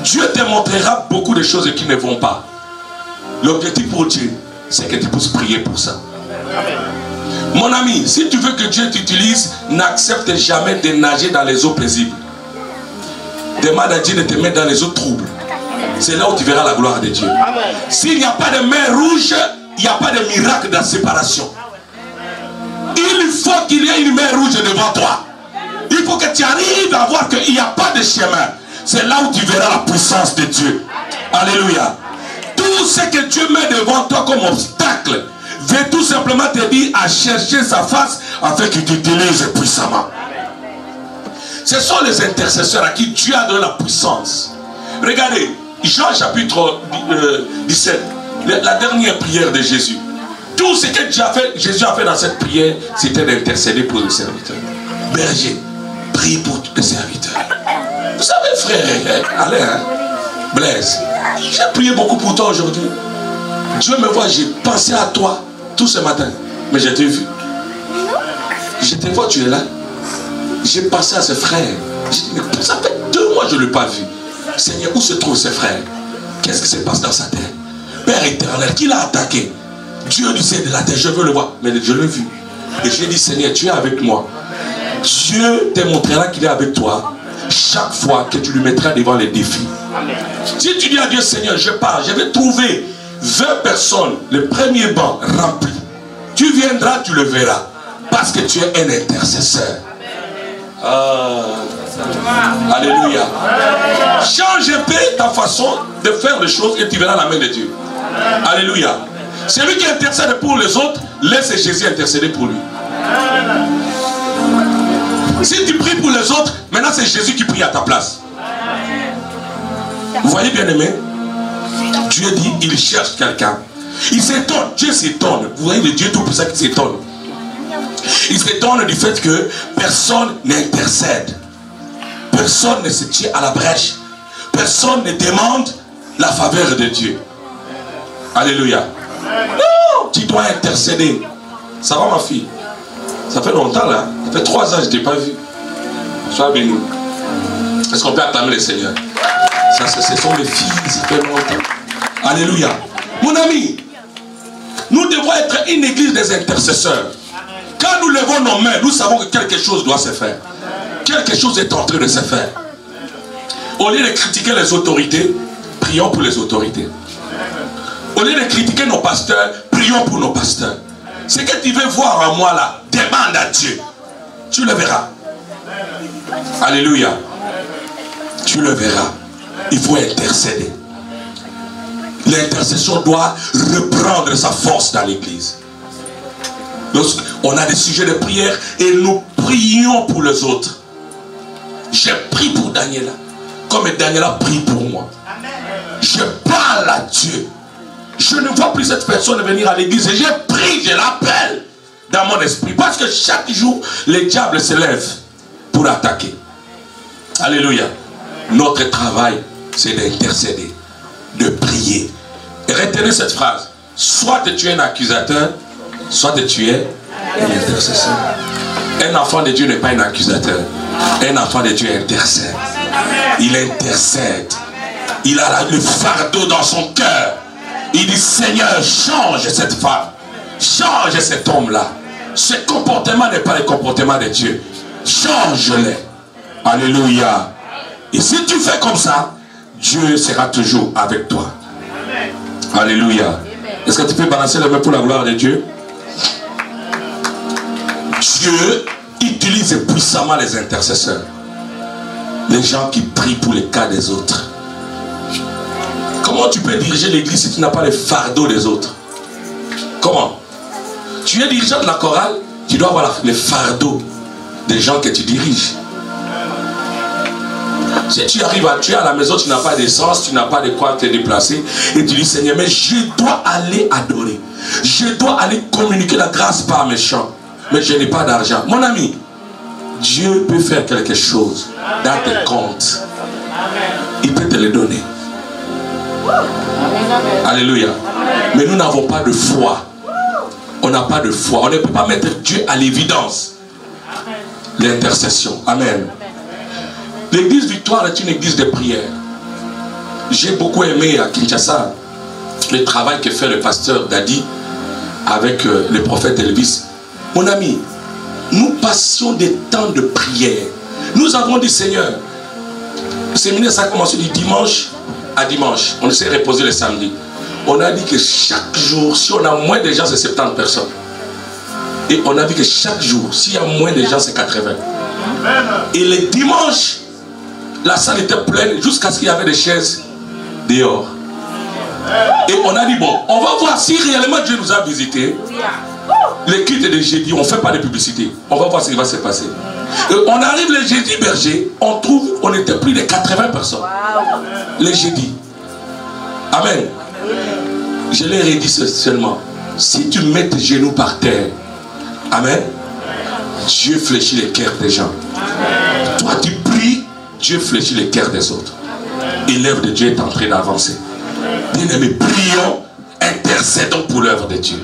Dieu te montrera beaucoup de choses qui ne vont pas. L'objectif pour Dieu, c'est que tu puisses prier pour ça. Mon ami, si tu veux que Dieu t'utilise, n'accepte jamais de nager dans les eaux paisibles. Demande à Dieu de te mettre dans les eaux troubles. C'est là où tu verras la gloire de Dieu. S'il n'y a pas de mer rouge, il n'y a pas de miracle de la séparation. Il faut qu'il y ait une mer rouge devant toi. Il faut que tu arrives à voir qu'il n'y a pas de chemin. C'est là où tu verras la puissance de Dieu. Alléluia. Tout ce que Dieu met devant toi comme obstacle veut tout simplement te dire à chercher sa face afin qu'il t'utilise puissamment. Ce sont les intercesseurs à qui Dieu a donné la puissance. Regardez, Jean chapitre 17, la dernière prière de Jésus. Tout ce que Jésus a fait dans cette prière, c'était d'intercéder pour les serviteurs. Berger, prie pour les serviteurs. Vous savez, frère, allez, hein, Blaise, j'ai prié beaucoup pour toi aujourd'hui. Dieu me voit, j'ai pensé à toi tout ce matin. Mais je t'ai vu. Je te vois, tu es là. J'ai pensé à ce frère. J'ai dit, mais ça fait 2 mois que je ne l'ai pas vu. Seigneur, où se trouve ce frère? Qu'est-ce qui se passe dans sa tête? Père éternel, qui l'a attaqué? Dieu du ciel de la terre, je veux le voir. Mais je l'ai vu. Et je lui ai dit, Seigneur, tu es avec moi. Dieu te montrera qu'il est avec toi chaque fois que tu lui mettras devant les défis. Si tu dis à Dieu, Seigneur, je pars, je vais trouver 20 personnes, le premier banc rempli. Tu viendras, tu le verras. Parce que tu es un intercesseur. Alléluia. Change un peu ta façon de faire les choses et tu verras la main de Dieu. Alléluia. Celui qui intercède pour les autres, laisse Jésus intercéder pour lui. Si tu pries pour les autres, maintenant c'est Jésus qui prie à ta place. Vous voyez, bien aimé, Dieu dit, il cherche quelqu'un. Il s'étonne, Dieu s'étonne. Vous voyez le Dieu tout-puissant qui s'étonne. Il s'étonne du fait que personne n'intercède. Personne ne se tient à la brèche. Personne ne demande la faveur de Dieu. Alléluia. Non, tu dois intercéder. Ça va ma fille? Ça fait longtemps là. Ça fait 3 ans que je ne t'ai pas vu. Sois béni. Est-ce qu'on peut acclamer le Seigneur? Ça, ce sont les filles, ça fait longtemps. Alléluia. Mon ami, nous devons être une église des intercesseurs. Quand nous levons nos mains, nous savons que quelque chose doit se faire. Quelque chose est en train de se faire. Au lieu de critiquer les autorités, prions pour les autorités. Au lieu de critiquer nos pasteurs, prions pour nos pasteurs. Ce que tu veux voir en moi là, demande à Dieu. Tu le verras. Alléluia. Tu le verras. Il faut intercéder. L'intercession doit reprendre sa force dans l'église. On a des sujets de prière et nous prions pour les autres. J'ai prié pour Daniela, comme Daniela prie pour moi. Je parle à Dieu. Je ne vois plus cette personne venir à l'église et je prie, je l'appelle dans mon esprit. Parce que chaque jour, les diables se lèvent pour attaquer. Alléluia. Notre travail, c'est d'intercéder, de prier. Et retenez cette phrase. Soit tu es un accusateur, soit tu es un intercesseur. Un enfant de Dieu n'est pas un accusateur. Un enfant de Dieu intercède. Il intercède. Il a le fardeau dans son cœur. Il dit, Seigneur, change cette femme. Change cet homme-là. Ce comportement n'est pas le comportement de Dieu. Change-le. Alléluia. Et si tu fais comme ça, Dieu sera toujours avec toi. Alléluia. Est-ce que tu peux balancer les mains pour la gloire de Dieu? Dieu utilise puissamment les intercesseurs. Les gens qui prient pour les cas des autres. Comment tu peux diriger l'église si tu n'as pas les fardeaux des autres? Comment? Tu es dirigeant de la chorale, tu dois avoir les fardeaux des gens que tu diriges. Si tu arrives tu es à la maison, tu n'as pas d'essence, tu n'as pas de quoi te déplacer, et tu dis, Seigneur, mais je dois aller adorer. Je dois aller communiquer la grâce par mes chants. Mais je n'ai pas d'argent. Mon ami, Dieu peut faire quelque chose dans tes comptes. Il peut te le donner. Alléluia. Mais nous n'avons pas de foi. On n'a pas de foi. On ne peut pas mettre Dieu à l'évidence. L'intercession. Amen. L'église Victoire est une église de prière. J'ai beaucoup aimé à Kinshasa le travail que fait le pasteur Dadi avec le prophète Elvis. Mon ami, nous passions des temps de prière. Nous avons dit, Seigneur, le séminaire ça a commencé du dimanche à dimanche. On s'est reposé le samedi. On a dit que chaque jour, si on a moins de gens, c'est 70 personnes. Et on a dit que chaque jour, s'il y a moins de gens, c'est 80. Et le dimanche, la salle était pleine jusqu'à ce qu'il y avait des chaises dehors. Et on a dit, bon, on va voir si réellement Dieu nous a visités. Les cultes de jeudi, on ne fait pas de publicité. On va voir ce qui va se passer. Et on arrive le jeudi berger, on trouve, on était plus de 80 personnes. Le jeudi. Amen. Je l'ai redit seulement. Si tu mets tes genoux par terre, amen, Dieu fléchit les cœurs des gens. Toi tu pries, Dieu fléchit les cœurs des autres. Et l'œuvre de Dieu est en train d'avancer. Bien-aimés, prions, intercédons pour l'œuvre de Dieu.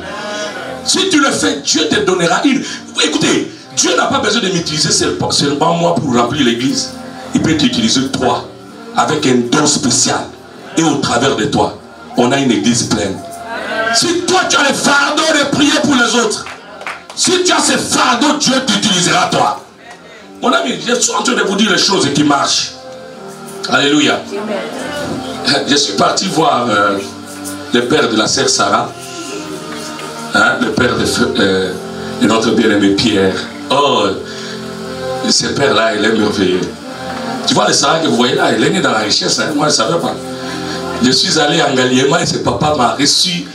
Si tu le fais, Dieu te donnera une... Écoutez, Dieu n'a pas besoin de m'utiliser seulement moi pour remplir l'église. Il peut t'utiliser toi, avec un don spécial. Et au travers de toi, on a une église pleine. Si toi tu as le fardeau de prier pour les autres, si tu as ce fardeau, Dieu t'utilisera toi. Mon ami, je suis en train de vous dire les choses qui marchent. Alléluia. Je suis parti voir le père de la sœur Sarah. Hein, le père de notre bien-aimé Pierre. Oh, ce père-là, il est merveilleux. Tu vois, le Sarah que vous voyez là, il est né dans la richesse. Hein? Moi, je ne savais pas. Je suis allé en Galiéma et ce papa m'a reçu.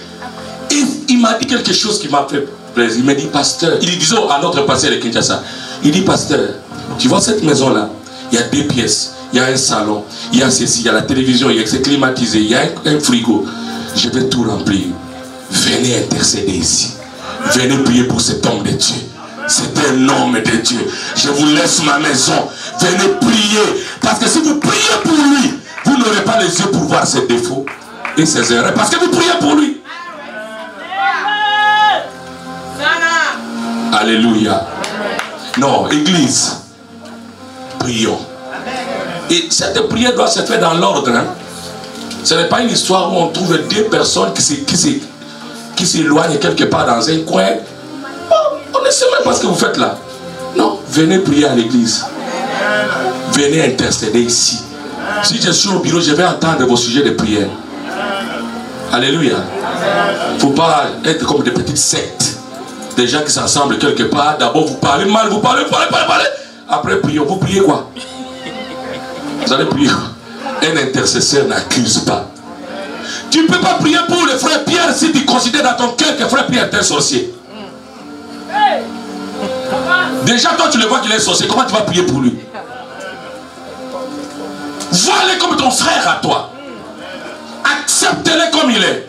Et il m'a dit quelque chose qui m'a fait plaisir. Il m'a dit, pasteur, il disait à notre pasteur de Kinshasa, il dit, pasteur, tu vois cette maison-là, il y a 2 pièces, il y a un salon, il y a ceci, il y a la télévision, il y a c'est climatisé, il y a un frigo. Je vais tout remplir. Venez intercéder ici. Venez prier pour cet homme de Dieu. C'est un homme de Dieu. Je vous laisse ma maison. Venez prier. Parce que si vous priez pour lui, vous n'aurez pas les yeux pour voir ses défauts et ses erreurs. Parce que vous priez pour lui. Alléluia. Non, église, prions. Et cette prière doit se faire dans l'ordre. Hein? Ce n'est pas une histoire où on trouve deux personnes qui s'éloignent quelque part dans un coin. Oh, on ne sait même pas ce que vous faites là. Non, venez prier à l'église. Venez intercéder ici. Si je suis au bureau, je vais entendre vos sujets de prière. Alléluia. Il ne faut pas être comme des petites sectes. Des gens qui s'assemblent quelque part. D'abord vous parlez mal, vous parlez. Après prions. Vous priez quoi? Vous allez prier quoi? Un intercesseur n'accuse pas. Tu ne peux pas prier pour le frère Pierre si tu considères dans ton cœur que frère Pierre est un sorcier. Déjà toi tu le vois qu'il est un sorcier. Comment tu vas prier pour lui? Vois-le comme ton frère à toi. Accepte-le comme il est.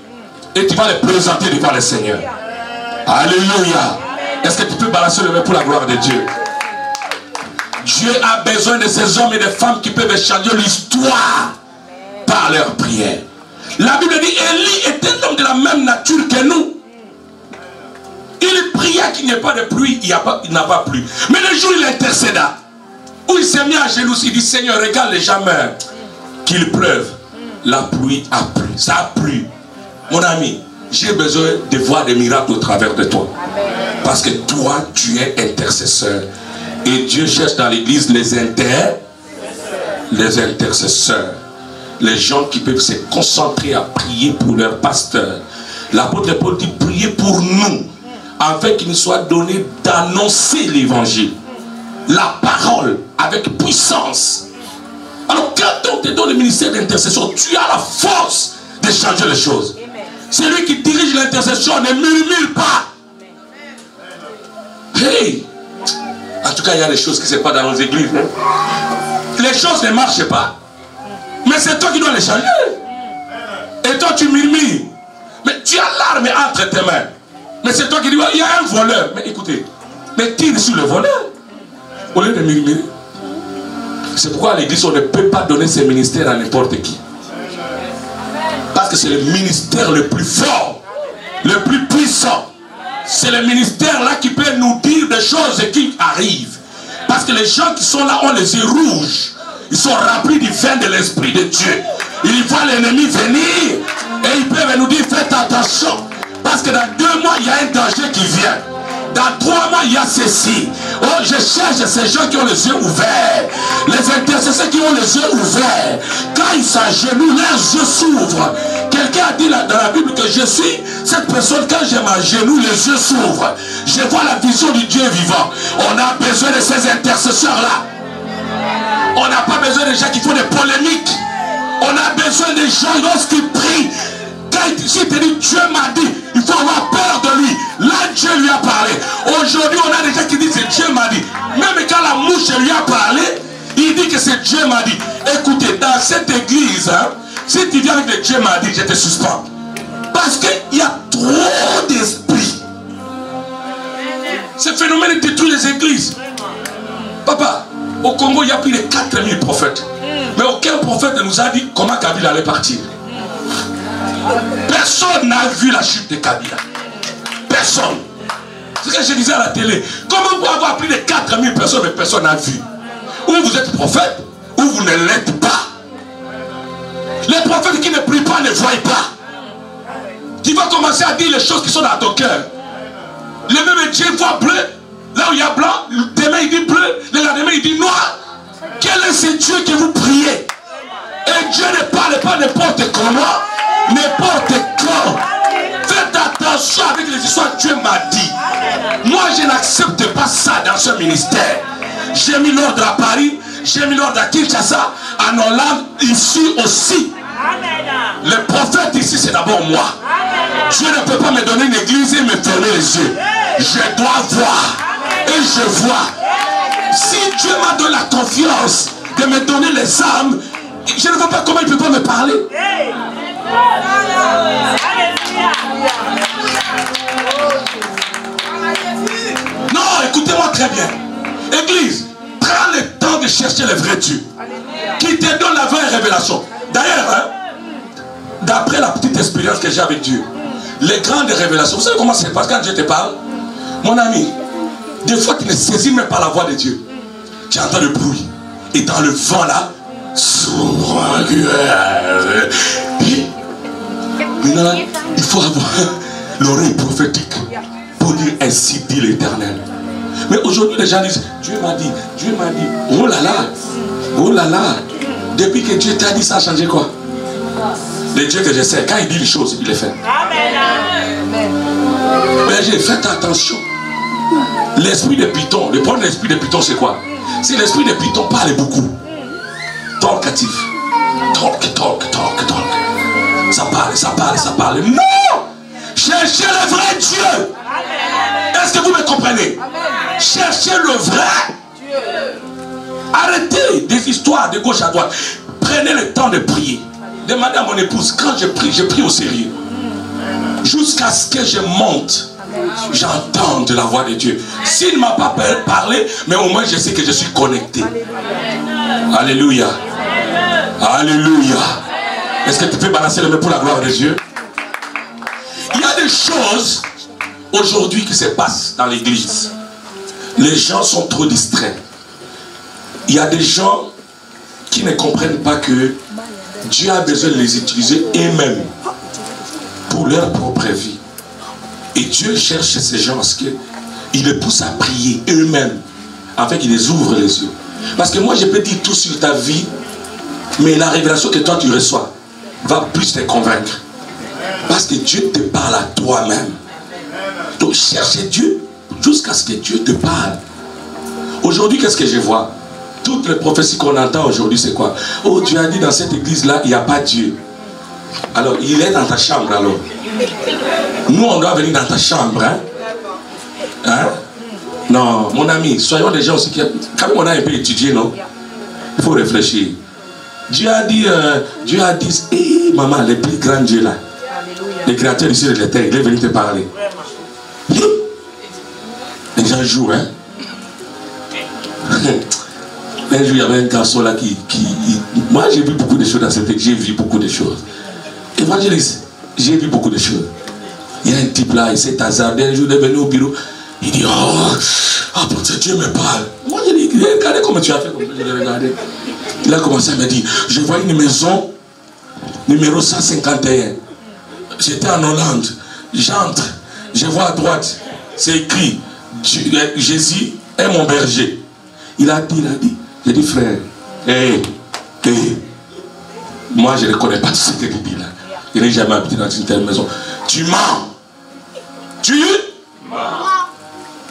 Et tu vas le présenter devant le Seigneur. Alléluia. Est-ce que tu peux balancer le main pour la gloire de Dieu? Dieu a besoin de ces hommes et des femmes qui peuvent changer l'histoire par leur prière. La Bible dit Élie est un homme de la même nature que nous. Il priait qu'il n'y ait pas de pluie, il n'a pas plu. Mais le jour où il intercéda, où il s'est mis à genoux, il dit Seigneur, regarde les gens meurent, qu'il pleuve. La pluie a plu, ça a plu. Mon ami, j'ai besoin de voir des miracles au travers de toi. Parce que toi, tu es intercesseur. Et Dieu cherche dans l'église les intercesseurs. Les gens qui peuvent se concentrer à prier pour leur pasteur. L'apôtre Paul dit priez pour nous, afin qu'il nous soit donné d'annoncer l'évangile. La parole avec puissance. Alors quand on te donne le ministère d'intercession, tu as la force de changer les choses. Celui qui dirige l'intercession ne murmure pas. Hey! En tout cas, il y a des choses qui ne se passent dans nos églises. Hein? Les choses ne marchent pas. Mais c'est toi qui dois les changer. Et toi, tu murmures. Mais tu as l'arme entre tes mains. Mais c'est toi qui dis, il y a un voleur. Mais écoutez, mais tire sur le voleur. Au lieu de murmurer. C'est pourquoi à l'église, on ne peut pas donner ce ministère à n'importe qui. Parce que c'est le ministère le plus fort, le plus puissant. C'est le ministère là qui peut nous dire des choses qui arrivent. Parce que les gens qui sont là ont les yeux rouges. Ils sont remplis du vin de l'Esprit de Dieu. Ils voient l'ennemi venir et ils peuvent nous dire faites attention. Parce que dans 2 mois, il y a un danger qui vient. Dans 3 mois, il y a ceci. Oh, je cherche ces gens qui ont les yeux ouverts. Les intercesseurs qui ont les yeux ouverts. Quand ils s'agenouillent, leurs yeux s'ouvrent. Quelqu'un a dit là, dans la Bible que je suis cette personne, quand je m'agenouille, les yeux s'ouvrent. Je vois la vision du Dieu vivant. On a besoin de ces intercesseurs-là. On n'a pas besoin de gens qui font des polémiques. On a besoin de gens lorsqu'ils prient. Si tu dis Dieu m'a dit, il faut avoir peur de lui. Là Dieu lui a parlé. Aujourd'hui on a des gens qui disent c'est Dieu m'a dit. Même quand la mouche lui a parlé, il dit que c'est Dieu m'a dit. Écoutez, dans cette église, hein, si tu viens avec le Dieu m'a dit, je te suspends. Parce qu'il y a trop d'esprits. Ce phénomène détruit les églises. Papa, au Congo il y a plus de 4000 prophètes. Mais aucun prophète ne nous a dit comment Kabila allait partir. Personne n'a vu la chute de Kabila. Personne. C'est ce que je disais à la télé. Comment vous pouvez avoir plus de 4000 personnes mais personne n'a vu? Ou vous êtes prophète, ou vous ne l'êtes pas. Les prophètes qui ne prient pas ne voient pas. Tu vas commencer à dire les choses qui sont dans ton cœur. Le même Dieu voit bleu. Là où il y a blanc, demain il dit bleu, le lendemain il dit noir. Quel est ce Dieu que vous priez? Et Dieu ne parle pas n'importe comment. N'importe quand. Faites attention avec les histoires que Dieu m'a dit. Moi je n'accepte pas ça dans ce ministère. J'ai mis l'ordre à Paris, j'ai mis l'ordre à Kinshasa, en Hollande, ici aussi. Le prophète ici c'est d'abord moi. Dieu ne peut pas me donner une église et me fermer les yeux. Je dois voir. Et je vois. Si Dieu m'a donné la confiance de me donner les âmes, je ne vois pas comment il ne peut pas me parler. Non, écoutez-moi très bien. Église, prends le temps de chercher le vrai Dieu qui te donne la vraie révélation. D'ailleurs, hein, d'après la petite expérience que j'ai avec Dieu, les grandes révélations, vous savez comment ça se passe quand Dieu te parle? Mon ami, Des fois, tu ne saisis même pas la voix de Dieu. Tu entends le bruit. Et dans le vent là, maintenant, il faut avoir l'oreille prophétique pour dire ainsi dit l'Éternel. Mais aujourd'hui, les gens disent, Dieu m'a dit, oh là là, depuis que Dieu t'a dit, ça a changé quoi? Le Dieu que je sais, quand il dit les choses, il les fait. Mais j'ai fait attention. L'esprit de Python, le problème de l'esprit de Python, c'est quoi? C'est l'esprit de Python parle beaucoup. Talkatif. Talk. Ça parle. Non! Cherchez le vrai Dieu. Est-ce que vous me comprenez? Cherchez le vrai Dieu. Arrêtez des histoires de gauche à droite. Prenez le temps de prier. Demandez à mon épouse, quand je prie au sérieux. Jusqu'à ce que je monte. J'entends de la voix de Dieu. S'il ne m'a pas parlé, mais au moins je sais que je suis connecté. Alléluia. Alléluia. Est-ce que tu peux balancer le main pour la gloire de Dieu? Il y a des choses aujourd'hui qui se passent dans l'église. Les gens sont trop distraits. Il y a des gens qui ne comprennent pas que Dieu a besoin de les utiliser eux-mêmes pour leur propre vie. Et Dieu cherche ces gens parce qu'il les pousse à prier eux-mêmes afin qu'ils les ouvrent les yeux. Parce que moi je peux dire tout sur ta vie, mais la révélation que toi tu reçois va plus te convaincre. Parce que Dieu te parle à toi-même. Donc cherchez Dieu jusqu'à ce que Dieu te parle. Aujourd'hui, qu'est-ce que je vois? Toutes les prophéties qu'on entend aujourd'hui, c'est quoi? Oh, Dieu a dit dans cette église-là, il n'y a pas Dieu. Alors, il est dans ta chambre alors. Nous, on doit venir dans ta chambre. Hein? Non, mon ami, soyons des gens aussi qui... Quand même, on a un peu étudié, non? Il faut réfléchir. Dieu a dit, hey, maman, le plus grand Dieu là, le créateur du ciel et de la terre, il est venu te parler. Les gens jouent, hein? Un jour, il y avait un garçon là qui moi, j'ai vu beaucoup de choses dans cette église. J'ai vu beaucoup de choses. Évangéliste, j'ai vu beaucoup de choses. Il y a un type là, il s'est hasardé. Un jour, il est venu au bureau. Il dit, oh, Dieu me parle. Moi, j'ai dit, regardez comment tu as fait. Je l'ai regardé. Il a commencé à me dire, je vois une maison, numéro 151. J'étais en Hollande. J'entre, je vois à droite, c'est écrit, Jésus est mon berger. Il a dit. J'ai dit, frère, moi je ne connais pas tout ce que tu dis là. Je n'ai jamais habité dans une telle maison. Tu mens. Tu mens.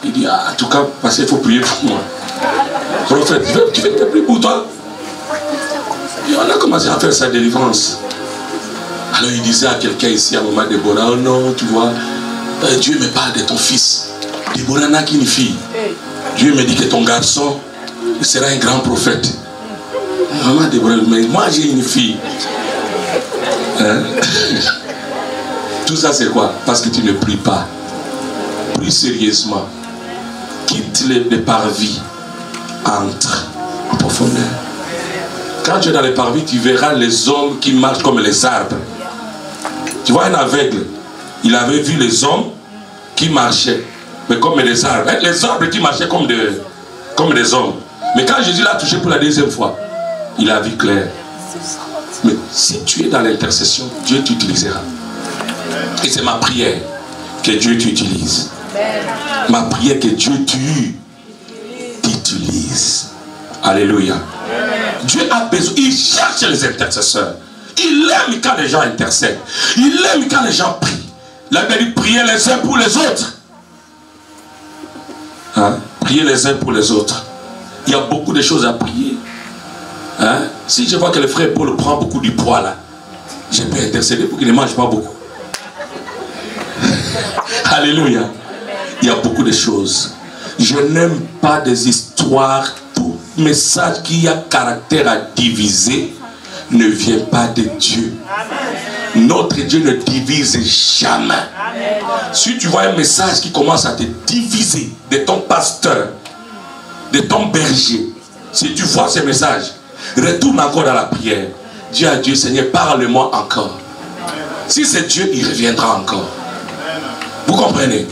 Il dit, en tout cas, parce qu'il faut prier pour moi. Prophète, tu veux que je prie pour toi? Et on a commencé à faire sa délivrance. Alors il disait à quelqu'un ici, à maman Déborah, oh non, tu vois, Dieu me parle de ton fils. Déborah n'a qu'une fille. Dieu me dit que ton garçon sera un grand prophète. Maman Déborah, mais moi j'ai une fille. Hein? Tout ça c'est quoi? Parce que tu ne pries pas. Prie sérieusement. Quitte les parvis. Entre en profondeur. Quand tu es dans les parvis, tu verras les hommes qui marchent comme les arbres. Tu vois un aveugle, il avait vu les hommes qui marchaient, mais comme des arbres. Les arbres qui marchaient comme des hommes. Mais quand Jésus l'a touché pour la deuxième fois, il a vu clair. Mais si tu es dans l'intercession, Dieu t'utilisera. Et c'est ma prière que Dieu t'utilise. Ma prière que Dieu t'utilise. Alléluia. Dieu a besoin, il cherche les intercesseurs. Il aime quand les gens intercèdent. Il aime quand les gens prient. La Bible dit prier les uns pour les autres. Hein? Prier les uns pour les autres. Il y a beaucoup de choses à prier. Hein? Si je vois que le frère Paul prend beaucoup du poids là, je peux intercéder pour qu'il ne mange pas beaucoup. Alléluia. Il y a beaucoup de choses. Je n'aime pas des histoires. Tout message qui a caractère à diviser ne vient pas de Dieu. Notre Dieu ne divise jamais. Si tu vois un message qui commence à te diviser de ton pasteur, de ton berger, si tu vois ce message, retourne encore dans la prière. Dis à Dieu, Seigneur, parle-moi encore. Si c'est Dieu, il reviendra encore. Vous comprenez?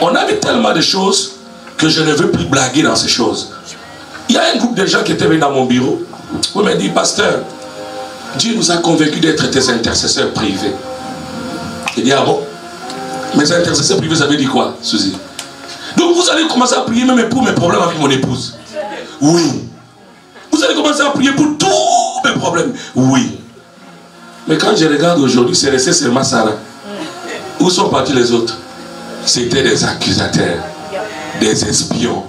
On a vu tellement de choses que je ne veux plus blaguer dans ces choses. Il y a un groupe de gens qui étaient venus dans mon bureau. Vous m'avez dit, pasteur, Dieu nous a convaincus d'être tes intercesseurs privés. Il dit, ah bon? Mes intercesseurs privés, ça veut dire quoi, Suzy? Donc vous allez commencer à prier même pour mes problèmes avec mon épouse. Oui. Vous allez commencer à prier pour tous mes problèmes. Oui. Mais quand je regarde aujourd'hui, c'est resté seulement Sarah. Où sont partis les autres? C'était des accusateurs, des espions.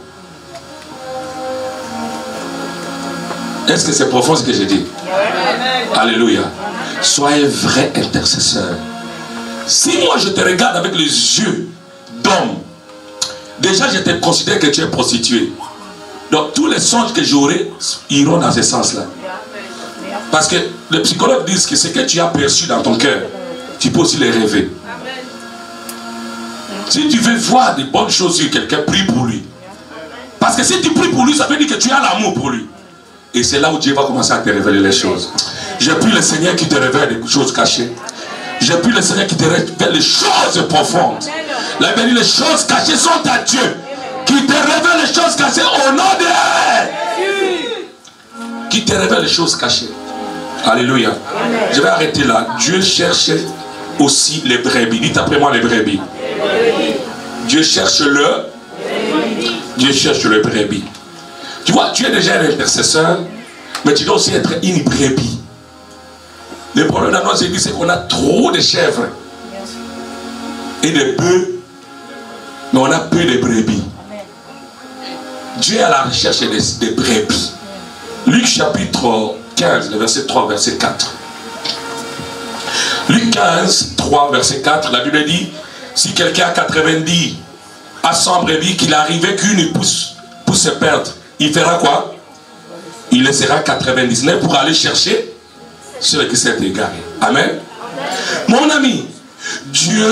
Est-ce que c'est profond ce que j'ai dit? Alléluia. Soyez vrai intercesseur. Si moi je te regarde avec les yeux d'homme, déjà je te considère que tu es prostituée. Donc tous les songes que j'aurai iront dans ce sens-là. Parce que les psychologues disent que ce que tu as perçu dans ton cœur, tu peux aussi les rêver. Si tu veux voir des bonnes choses sur quelqu'un, prie pour lui. Parce que si tu pries pour lui, ça veut dire que tu as l'amour pour lui. Et c'est là où Dieu va commencer à te révéler les choses. Je prie le Seigneur qui te révèle des choses cachées. Je prie le Seigneur qui te révèle les choses profondes. La Bible dit les choses cachées sont à Dieu. Qui te révèle les choses cachées au nom de elle. Qui te révèle les choses cachées. Alléluia. Amen. Je vais arrêter là. Dieu cherche aussi les brebis. Dites après moi les brebis. Dieu cherche le. Dieu cherche le brebis. Tu vois, tu es déjà un intercesseur, mais tu dois aussi être une brebis. Le problème dans nos églises, c'est qu'on a trop de chèvres et de bœufs, mais on a peu de brebis. Dieu est à la recherche des brebis. Luc chapitre 15, le verset 3, verset 4. Luc 15, 3, verset 4, la Bible dit, si quelqu'un a 90 à 100 brebis, qu'il arrivait qu'une pousse pour se perdre, il fera quoi? Il laissera 99 pour aller chercher ceux qui s'est égaré. Amen. Mon ami, Dieu,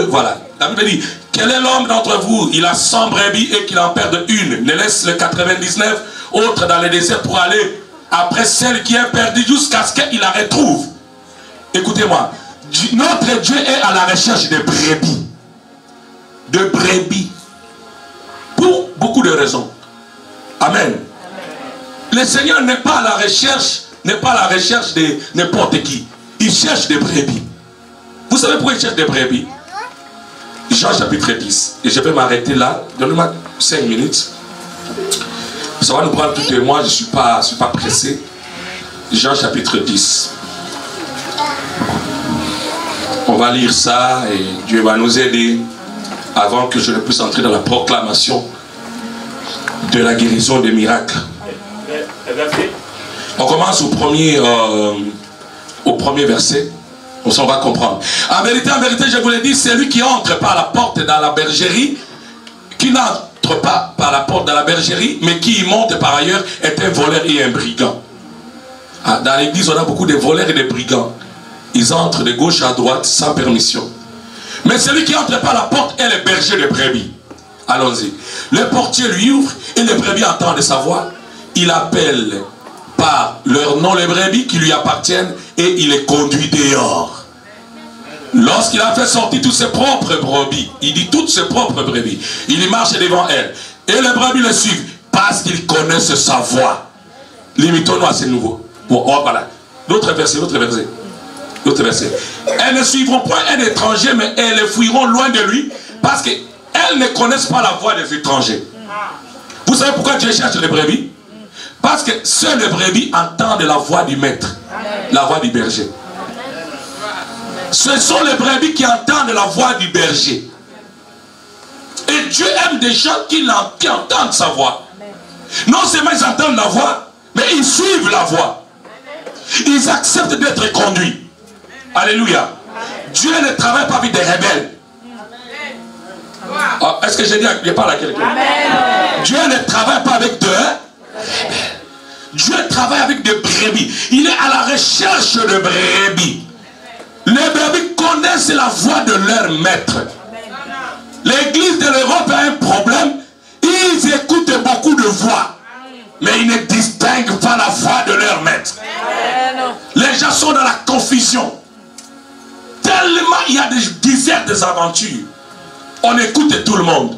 voilà. La Bible dit, quel est l'homme d'entre vous? Il a 100 brebis et qu'il en perde une. Ne laisse le 99 autres dans le désert pour aller après celle qui est perdue jusqu'à ce qu'il la retrouve. Écoutez-moi, notre Dieu est à la recherche de brebis. De brebis. Pour beaucoup de raisons. Amen. Le Seigneur n'est pas à la recherche, de n'importe qui. Il cherche des brebis. Vous savez pourquoi il cherche des brebis? Jean chapitre 10. Et je vais m'arrêter là. Donnez-moi 5 minutes. Ça va nous prendre tout et moi, je ne suis pas pressé. Jean chapitre 10. On va lire ça et Dieu va nous aider avant que je ne puisse entrer dans la proclamation de la guérison des miracles. On commence au premier verset. On s'en va comprendre. En vérité, je vous l'ai dit, c'est lui qui entre par la porte dans la bergerie, qui n'entre pas par la porte dans la bergerie, mais qui y monte par ailleurs, est un voleur et un brigand. Dans l'église, on a beaucoup de voleurs et de brigands. Ils entrent de gauche à droite sans permission. Mais celui qui entre par la porte est le berger de brebis. Allons-y. Le portier lui ouvre et les brebis entendent sa voix. Il appelle par leur nom les brebis qui lui appartiennent et il les conduit dehors. Lorsqu'il a fait sortir toutes ses propres brebis, il dit toutes ses propres brebis, il y marche devant elles. Et les brebis le suivent parce qu'ils connaissent sa voix. Limitons-nous à ce nouveau. Bon, oh, voilà. L'autre verset. Elles ne suivront point un étranger, mais elles le fuiront loin de lui parce qu'elles ne connaissent pas la voix des étrangers. Vous savez pourquoi Dieu cherche les brebis? Parce que seuls les brebis entendent la voix du maître, la voix du berger. Ce sont les brebis qui entendent la voix du berger. Et Dieu aime des gens qui entendent sa voix. Non seulement ils entendent la voix, mais ils suivent la voix. Ils acceptent d'être conduits. Alléluia. Dieu ne travaille pas avec des rebelles. Oh, est-ce que j'ai dit, je parle à quelqu'un? Dieu ne travaille pas avec des rebelles. Dieu travaille avec des brebis. Il est à la recherche de brebis. Les brebis connaissent la voix de leur maître. L'église de l'Europe a un problème. Ils écoutent beaucoup de voix, mais ils ne distinguent pas la voix de leur maître. Les gens sont dans la confusion. Tellement il y a des dizaines d'aventures. On écoute tout le monde.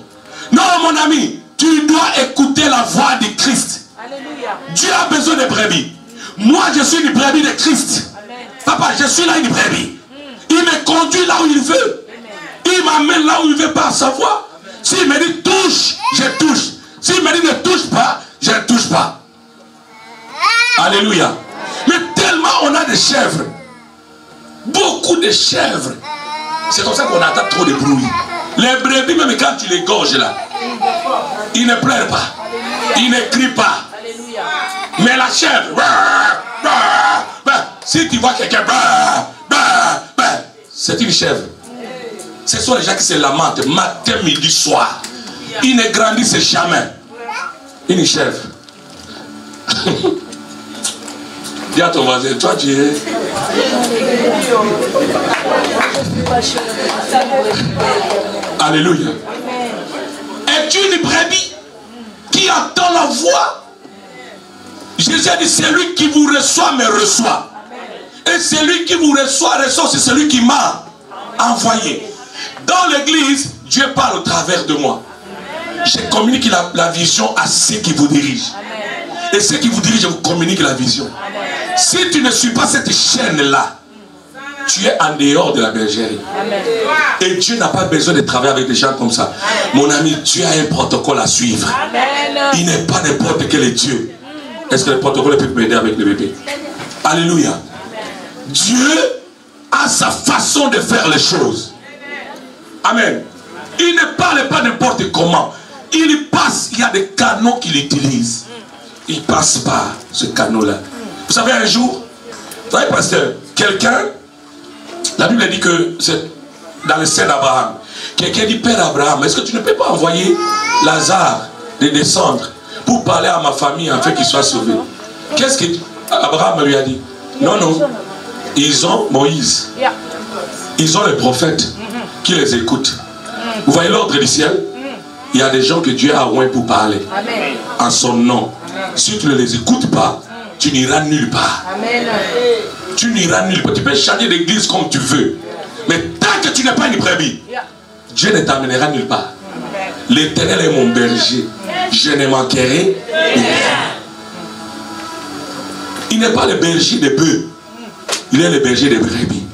Non, mon ami, tu dois écouter la voix de Christ. Alléluia. Dieu a besoin de brebis. Moi, je suis une brebis de Christ. Amen. Papa, je suis là une brebis. Il me conduit là où il veut. Il m'amène là où il veut par sa voix. S'il me dit touche, je touche. S'il me dit ne touche pas, je ne touche pas. Alléluia. Mais tellement on a des chèvres. Beaucoup de chèvres. C'est comme ça qu'on entend trop de bruit. Les brebis, même quand tu les gorges là, ils ne pleurent pas. Ils ne crient pas. Alléluia. Mais la chèvre, si tu vois quelqu'un, c'est une chèvre. Ce sont les gens qui se lamentent matin, midi, soir. Ils ne grandissent jamais. Une chèvre. Dis à ton voisin, toi tu es. Alléluia. Es-tu une brebis qui entend la voix? Jésus a dit, celui qui vous reçoit me reçoit. Et celui qui vous reçoit, c'est celui qui m'a envoyé. Dans l'église, Dieu parle au travers de moi. Je communique la vision à ceux qui vous dirigent. Et ceux qui vous dirigent, je vous communique la vision. Si tu ne suis pas cette chaîne-là, tu es en dehors de la bergerie. Et Dieu n'a pas besoin de travailler avec des gens comme ça. Mon ami, Dieu a un protocole à suivre. Il n'est pas n'importe quel Dieu. Est-ce que le protocole peut m'aider avec le bébé? Alléluia. Dieu a sa façon de faire les choses. Amen. Il ne parle pas n'importe comment. Il passe, il y a des canaux qu'il utilise. Il passe par ce canot-là. Vous savez, un jour, vous savez, pasteur, quelqu'un, la Bible dit que c'est dans le sein d'Abraham. Quelqu'un dit, Père Abraham, est-ce que tu ne peux pas envoyer Lazare de descendre pour parler à ma famille afin qu'il soit sauvé? Qu'est-ce que Abraham lui a dit? Non, non. Ils ont Moïse. Ils ont les prophètes qui les écoutent. Vous voyez l'ordre du ciel? Il y a des gens que Dieu a oint pour parler. En son nom. Si tu ne les écoutes pas, tu n'iras nulle part. Tu n'iras nulle part. Tu peux changer d'église comme tu veux. Mais tant que tu n'es pas une brebis, Dieu ne t'amènera nulle part. L'Éternel est mon berger. Je ne manquerai rien. Il n'est pas le berger des bœufs. Il est le berger des brebis.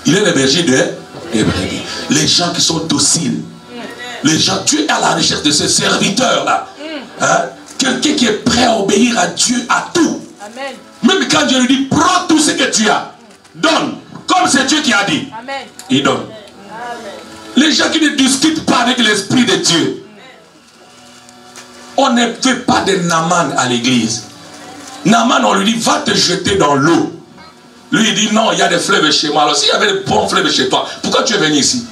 Il est le berger des brebis. Les gens qui sont dociles. Les gens, tu es à la recherche de ces serviteurs-là. Hein? Quelqu'un qui est prêt à obéir à Dieu à tout. Amen. Même quand Dieu lui dit, prends tout ce que tu as. Donne. Comme c'est Dieu qui a dit. Amen. Il donne. Amen. Les gens qui ne discutent pas avec l'Esprit de Dieu. On ne fait pas de Naaman à l'église. Naaman, on lui dit, va te jeter dans l'eau. Lui, il dit, non, il y a des fleuves chez moi. Alors, s'il y avait des bons fleuves chez toi, pourquoi tu es venu ici?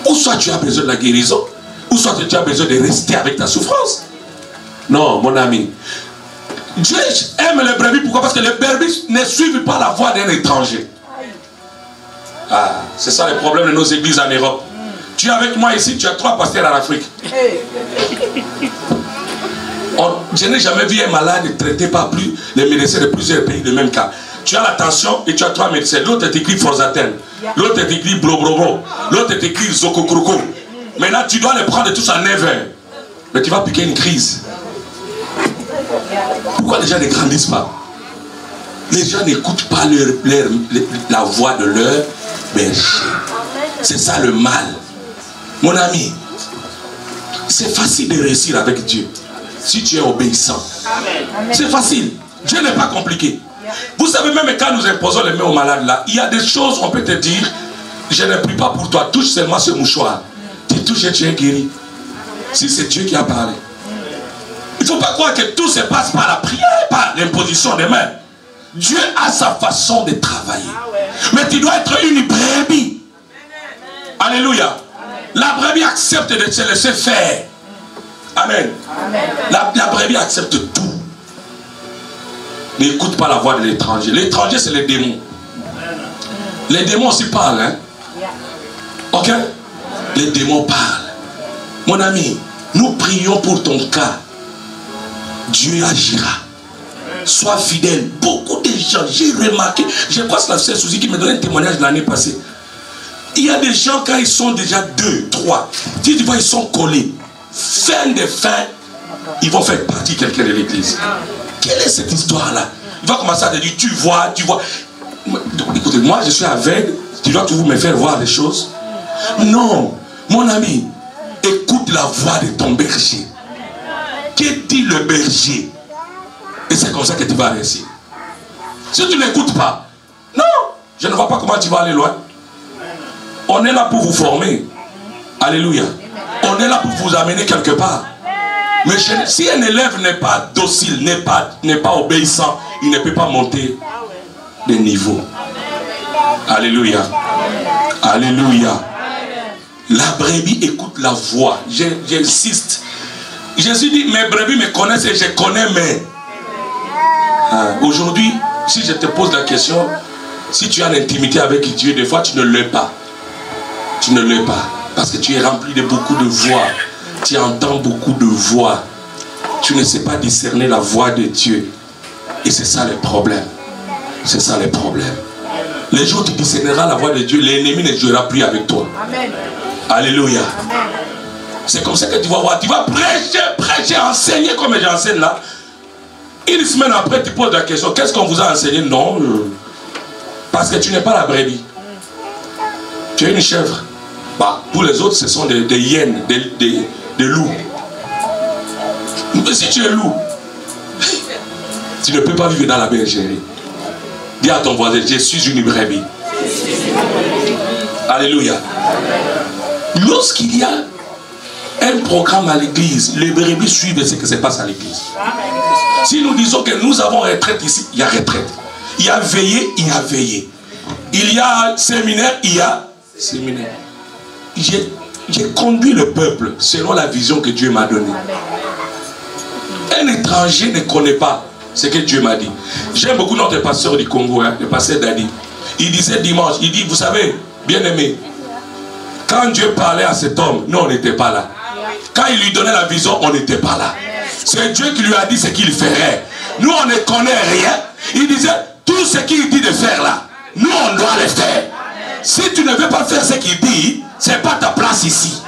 Ou soit tu as besoin de la guérison, ou soit tu as besoin de rester avec ta souffrance. Non, mon ami. Dieu aime les brebis. Pourquoi? Parce que les brebis ne suivent pas la voie d'un étranger. Ah, c'est ça le problème de nos églises en Europe. Tu es avec moi ici, tu as 3 pasteurs en Afrique. Je n'ai jamais vu un malade traité par les médecins de plusieurs pays de même cas. Tu as la tension et tu as 3 médecins. L'autre est écrit Forzaten. L'autre est écrit Blobrobo. L'autre est écrit Zokokroko. Maintenant, tu dois les prendre tous en 9 heures. Mais tu vas piquer une crise. Pourquoi les gens ne grandissent pas? Les gens n'écoutent pas la voix de leur berger. C'est ça le mal. Mon ami, c'est facile de réussir avec Dieu si tu es obéissant. C'est facile. Dieu n'est pas compliqué. Vous savez, même quand nous imposons les mains aux malades là, il y a des choses, on peut te dire, je ne prie pas pour toi, touche seulement ce mouchoir. Tu touches et tu es guéri. Si c'est Dieu qui a parlé. Il ne faut pas croire que tout se passe par la prière, par l'imposition des mains. Dieu a sa façon de travailler. Mais tu dois être une brebis. Alléluia. La brebis accepte de se laisser faire. Amen. La brebis accepte tout. N'écoute pas la voix de l'étranger. L'étranger, c'est les démons. Les démons aussi parlent. Hein? Ok? Les démons parlent. Mon ami, nous prions pour ton cas. Dieu agira. Sois fidèle. Beaucoup de gens, j'ai remarqué, je crois que c'est la sœur Suzy qui me donnait un témoignage l'année passée. Il y a des gens, quand ils sont déjà 2, 3, tu vois, ils sont collés. Fin de fin, ils vont faire partie quelqu'un de l'église. Quelle est cette histoire-là? Il va commencer à te dire, tu vois. Écoutez, moi je suis aveugle, tu dois toujours me faire voir des choses. Non, mon ami, écoute la voix de ton berger. Que dit le berger? Et c'est comme ça que tu vas réussir. Si tu n'écoutes pas, non, je ne vois pas comment tu vas aller loin. On est là pour vous former. Alléluia. On est là pour vous amener quelque part. Mais si un élève n'est pas docile, n'est pas obéissant, il ne peut pas monter de niveau. Alléluia. Alléluia. La brebis écoute la voix. J'insiste. Jésus dit, mes brebis me connaissent et je connais mes. Aujourd'hui, si je te pose la question, si tu as l'intimité avec Dieu, des fois tu ne l'es pas. Tu ne l'es pas. Parce que tu es rempli de beaucoup de voix. Tu entends beaucoup de voix. Tu ne sais pas discerner la voix de Dieu. Et c'est ça le problème. C'est ça le problème. Les jours où tu discerneras la voix de Dieu, l'ennemi ne jouera plus avec toi. Amen. Alléluia. C'est comme ça que tu vas voir. Tu vas prêcher, enseigner comme j'enseigne là. Une semaine après, tu poses la question, qu'est-ce qu'on vous a enseigné? Non. Parce que tu n'es pas la brebis. Tu es une chèvre. Bah, pour les autres, ce sont des hyènes, des loups. Mais si tu es loup, tu ne peux pas vivre dans la bergerie. Dis à ton voisin, je suis une brebis. Alléluia. Lorsqu'il y a un programme à l'église, les brebis suivent ce qui se passe à l'église. Si nous disons que nous avons retraite ici, il y a retraite. Il y a veillé, il y a veillé. Il y a séminaire, il y a séminaire. J'ai conduit le peuple selon la vision que Dieu m'a donnée. Un étranger ne connaît pas ce que Dieu m'a dit. J'aime beaucoup notre pasteur du Congo, hein, le pasteur Dadi. Il disait dimanche, il dit, vous savez, bien aimé, quand Dieu parlait à cet homme, nous on n'était pas là. Quand il lui donnait la vision, on n'était pas là. C'est Dieu qui lui a dit ce qu'il ferait. Nous on ne connaît rien. Il disait, tout ce qu'il dit de faire là, nous on doit le faire. Si tu ne veux pas faire ce qu'il dit, c'est pas ta place ici.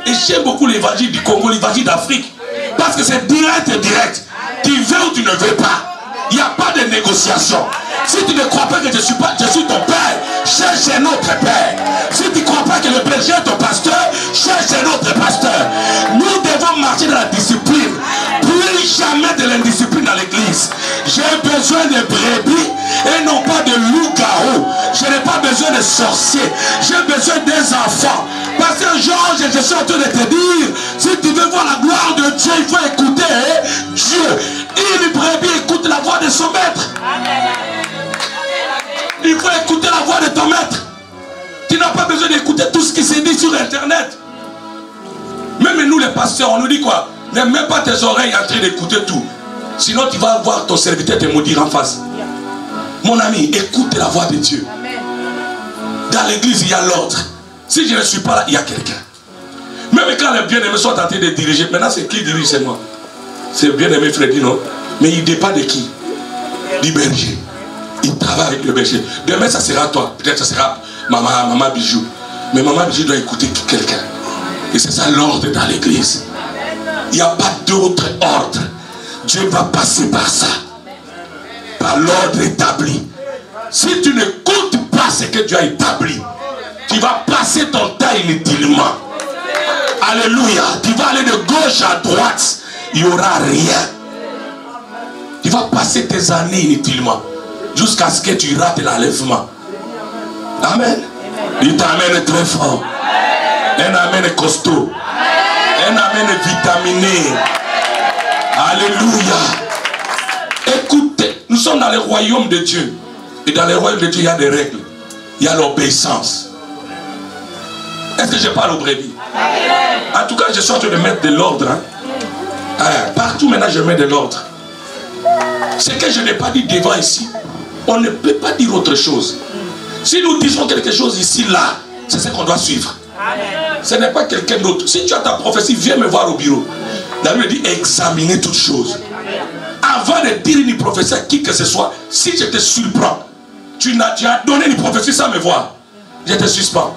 Et j'aime beaucoup l'évangile du Congo, l'évangile d'Afrique. Parce que c'est direct et direct. Tu veux ou tu ne veux pas. Il n'y a pas de négociation. Si tu ne crois pas que je suis ton père, cherche un autre père. Si tu ne crois pas que le berger est ton pasteur, cherche un autre pasteur. Nous devons marcher dans la discipline. Plus jamais de l'indiscipline dans l'église. J'ai besoin de brebis et non pas de loups-garous. Je n'ai pas besoin de sorciers. J'ai besoin des enfants. Pasteur Georges, je suis en train de te dire, si tu veux voir la gloire de Dieu, il faut écouter Dieu. Une brebis écoute la voix de son maître. Il faut écouter la voix de ton maître. Tu n'as pas besoin d'écouter tout ce qui se dit sur internet. Même nous les pasteurs, on nous dit quoi? Ne mets pas tes oreilles en train d'écouter tout. Sinon tu vas voir ton serviteur te maudire en face. Mon ami, écoute la voix de Dieu. Dans l'église, il y a l'ordre. Si je ne suis pas là, il y a quelqu'un. Même quand les bien-aimés sont en train de diriger, maintenant c'est qui dirige? C'est moi. C'est bien-aimé Freddy, non? Mais il dépend de qui? Du berger. Il travaille avec le berger. Demain, ça sera toi. Peut-être ça sera maman Bijou. Mais maman Bijou doit écouter quelqu'un. Et c'est ça l'ordre dans l'église. Il n'y a pas d'autre ordre. Dieu va passer par ça. Par l'ordre établi. Si tu n'écoutes pas ce que Dieu a établi, tu vas passer ton temps inutilement. Alléluia. Tu vas aller de gauche à droite. Il n'y aura rien. Tu vas passer tes années inutilement. Jusqu'à ce que tu rates l'enlèvement. Amen. Il t'amène très fort. Un amen costaud. Un amen vitaminé. Alléluia. Écoutez, nous sommes dans le royaume de Dieu. Et dans le royaume de Dieu, il y a des règles. Il y a l'obéissance. Est-ce que je parle aux brebis? En tout cas, je suis en train de mettre de l'ordre. Partout maintenant, je mets de l'ordre. Ce que je n'ai pas dit devant ici, on ne peut pas dire autre chose. Si nous disons quelque chose ici, là, c'est ce qu'on doit suivre. Ce n'est pas quelqu'un d'autre. Si tu as ta prophétie, viens me voir au bureau. La Bible dit examiner toutes choses. Avant de dire une prophétie à qui que ce soit, si je te surprends, tu as donné une prophétie sans me voir, je te suspends.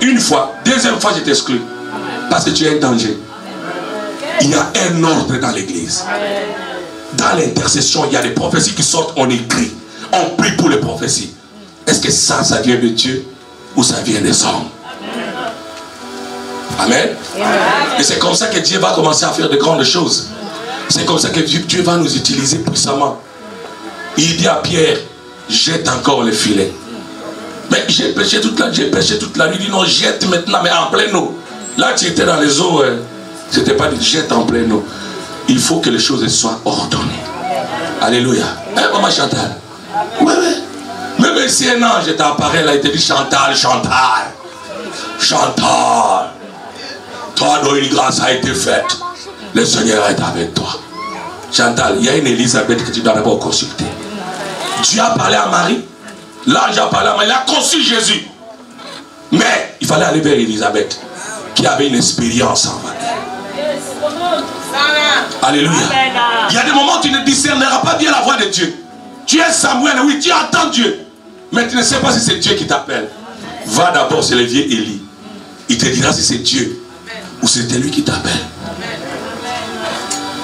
Une fois, deuxième fois, je t'exclus. Parce que tu es un danger. Il y a un ordre dans l'église. Dans l'intercession, il y a des prophéties qui sortent, on écrit. On prie pour les prophéties. Est-ce que ça vient de Dieu ou ça vient des hommes? Amen. Et c'est comme ça que Dieu va commencer à faire de grandes choses. C'est comme ça que Dieu va nous utiliser puissamment. Il dit à Pierre, jette encore le filet. Mais j'ai pêché toute la nuit. Il dit non, jette maintenant, mais en pleine eau. Là, tu étais dans les eaux. C'était pas dit jette en pleine eau. Il faut que les choses soient ordonnées. Alléluia. Hein, maman Chantal? Oui, oui. Même si un ange t'apparaît là, il te dit Chantal, Chantal. Chantal. Toi dont une grâce a été faite. Le Seigneur est avec toi. Chantal, il y a une Élisabeth que tu dois d'abord consulter. Dieu a parlé à Marie. L'ange a parlé à Marie. Il a conçu Jésus. Mais il fallait aller vers Élisabeth, qui avait une expérience en Marie. Alléluia. Il y a des moments où tu ne discerneras pas bien la voix de Dieu. Tu es Samuel, oui, tu entends Dieu. Mais tu ne sais pas si c'est Dieu qui t'appelle. Va d'abord chez le vieux Élie. Il te dira si c'est Dieu ou c'était lui qui t'appelle.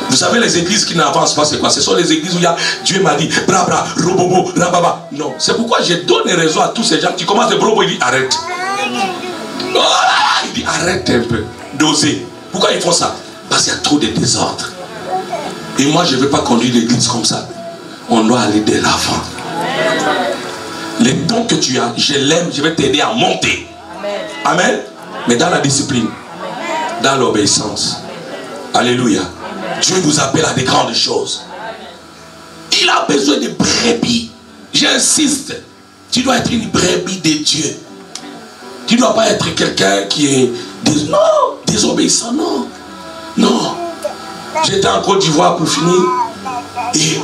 Vous savez, les églises qui n'avancent pas, c'est quoi? Ce sont les églises où il y a Dieu m'a dit, bra bra, robobo, rababa. Non, c'est pourquoi je donne raison à tous ces gens qui commencent de brobo, il dit arrête. Oh, il dit arrête un peu, d'oser. Pourquoi ils font ça? Parce qu'il y a trop de désordre. Et moi, je ne veux pas conduire l'église comme ça. On doit aller de l'avant. Les dons que tu as, je l'aime, je vais t'aider à monter. Amen. Mais dans la discipline, dans l'obéissance. Alléluia. Dieu nous appelle à des grandes choses. Il a besoin de brebis. J'insiste. Tu dois être une brebis de Dieu. Tu ne dois pas être quelqu'un qui est désobéissant. Non. Non. J'étais en Côte d'Ivoire pour finir. Et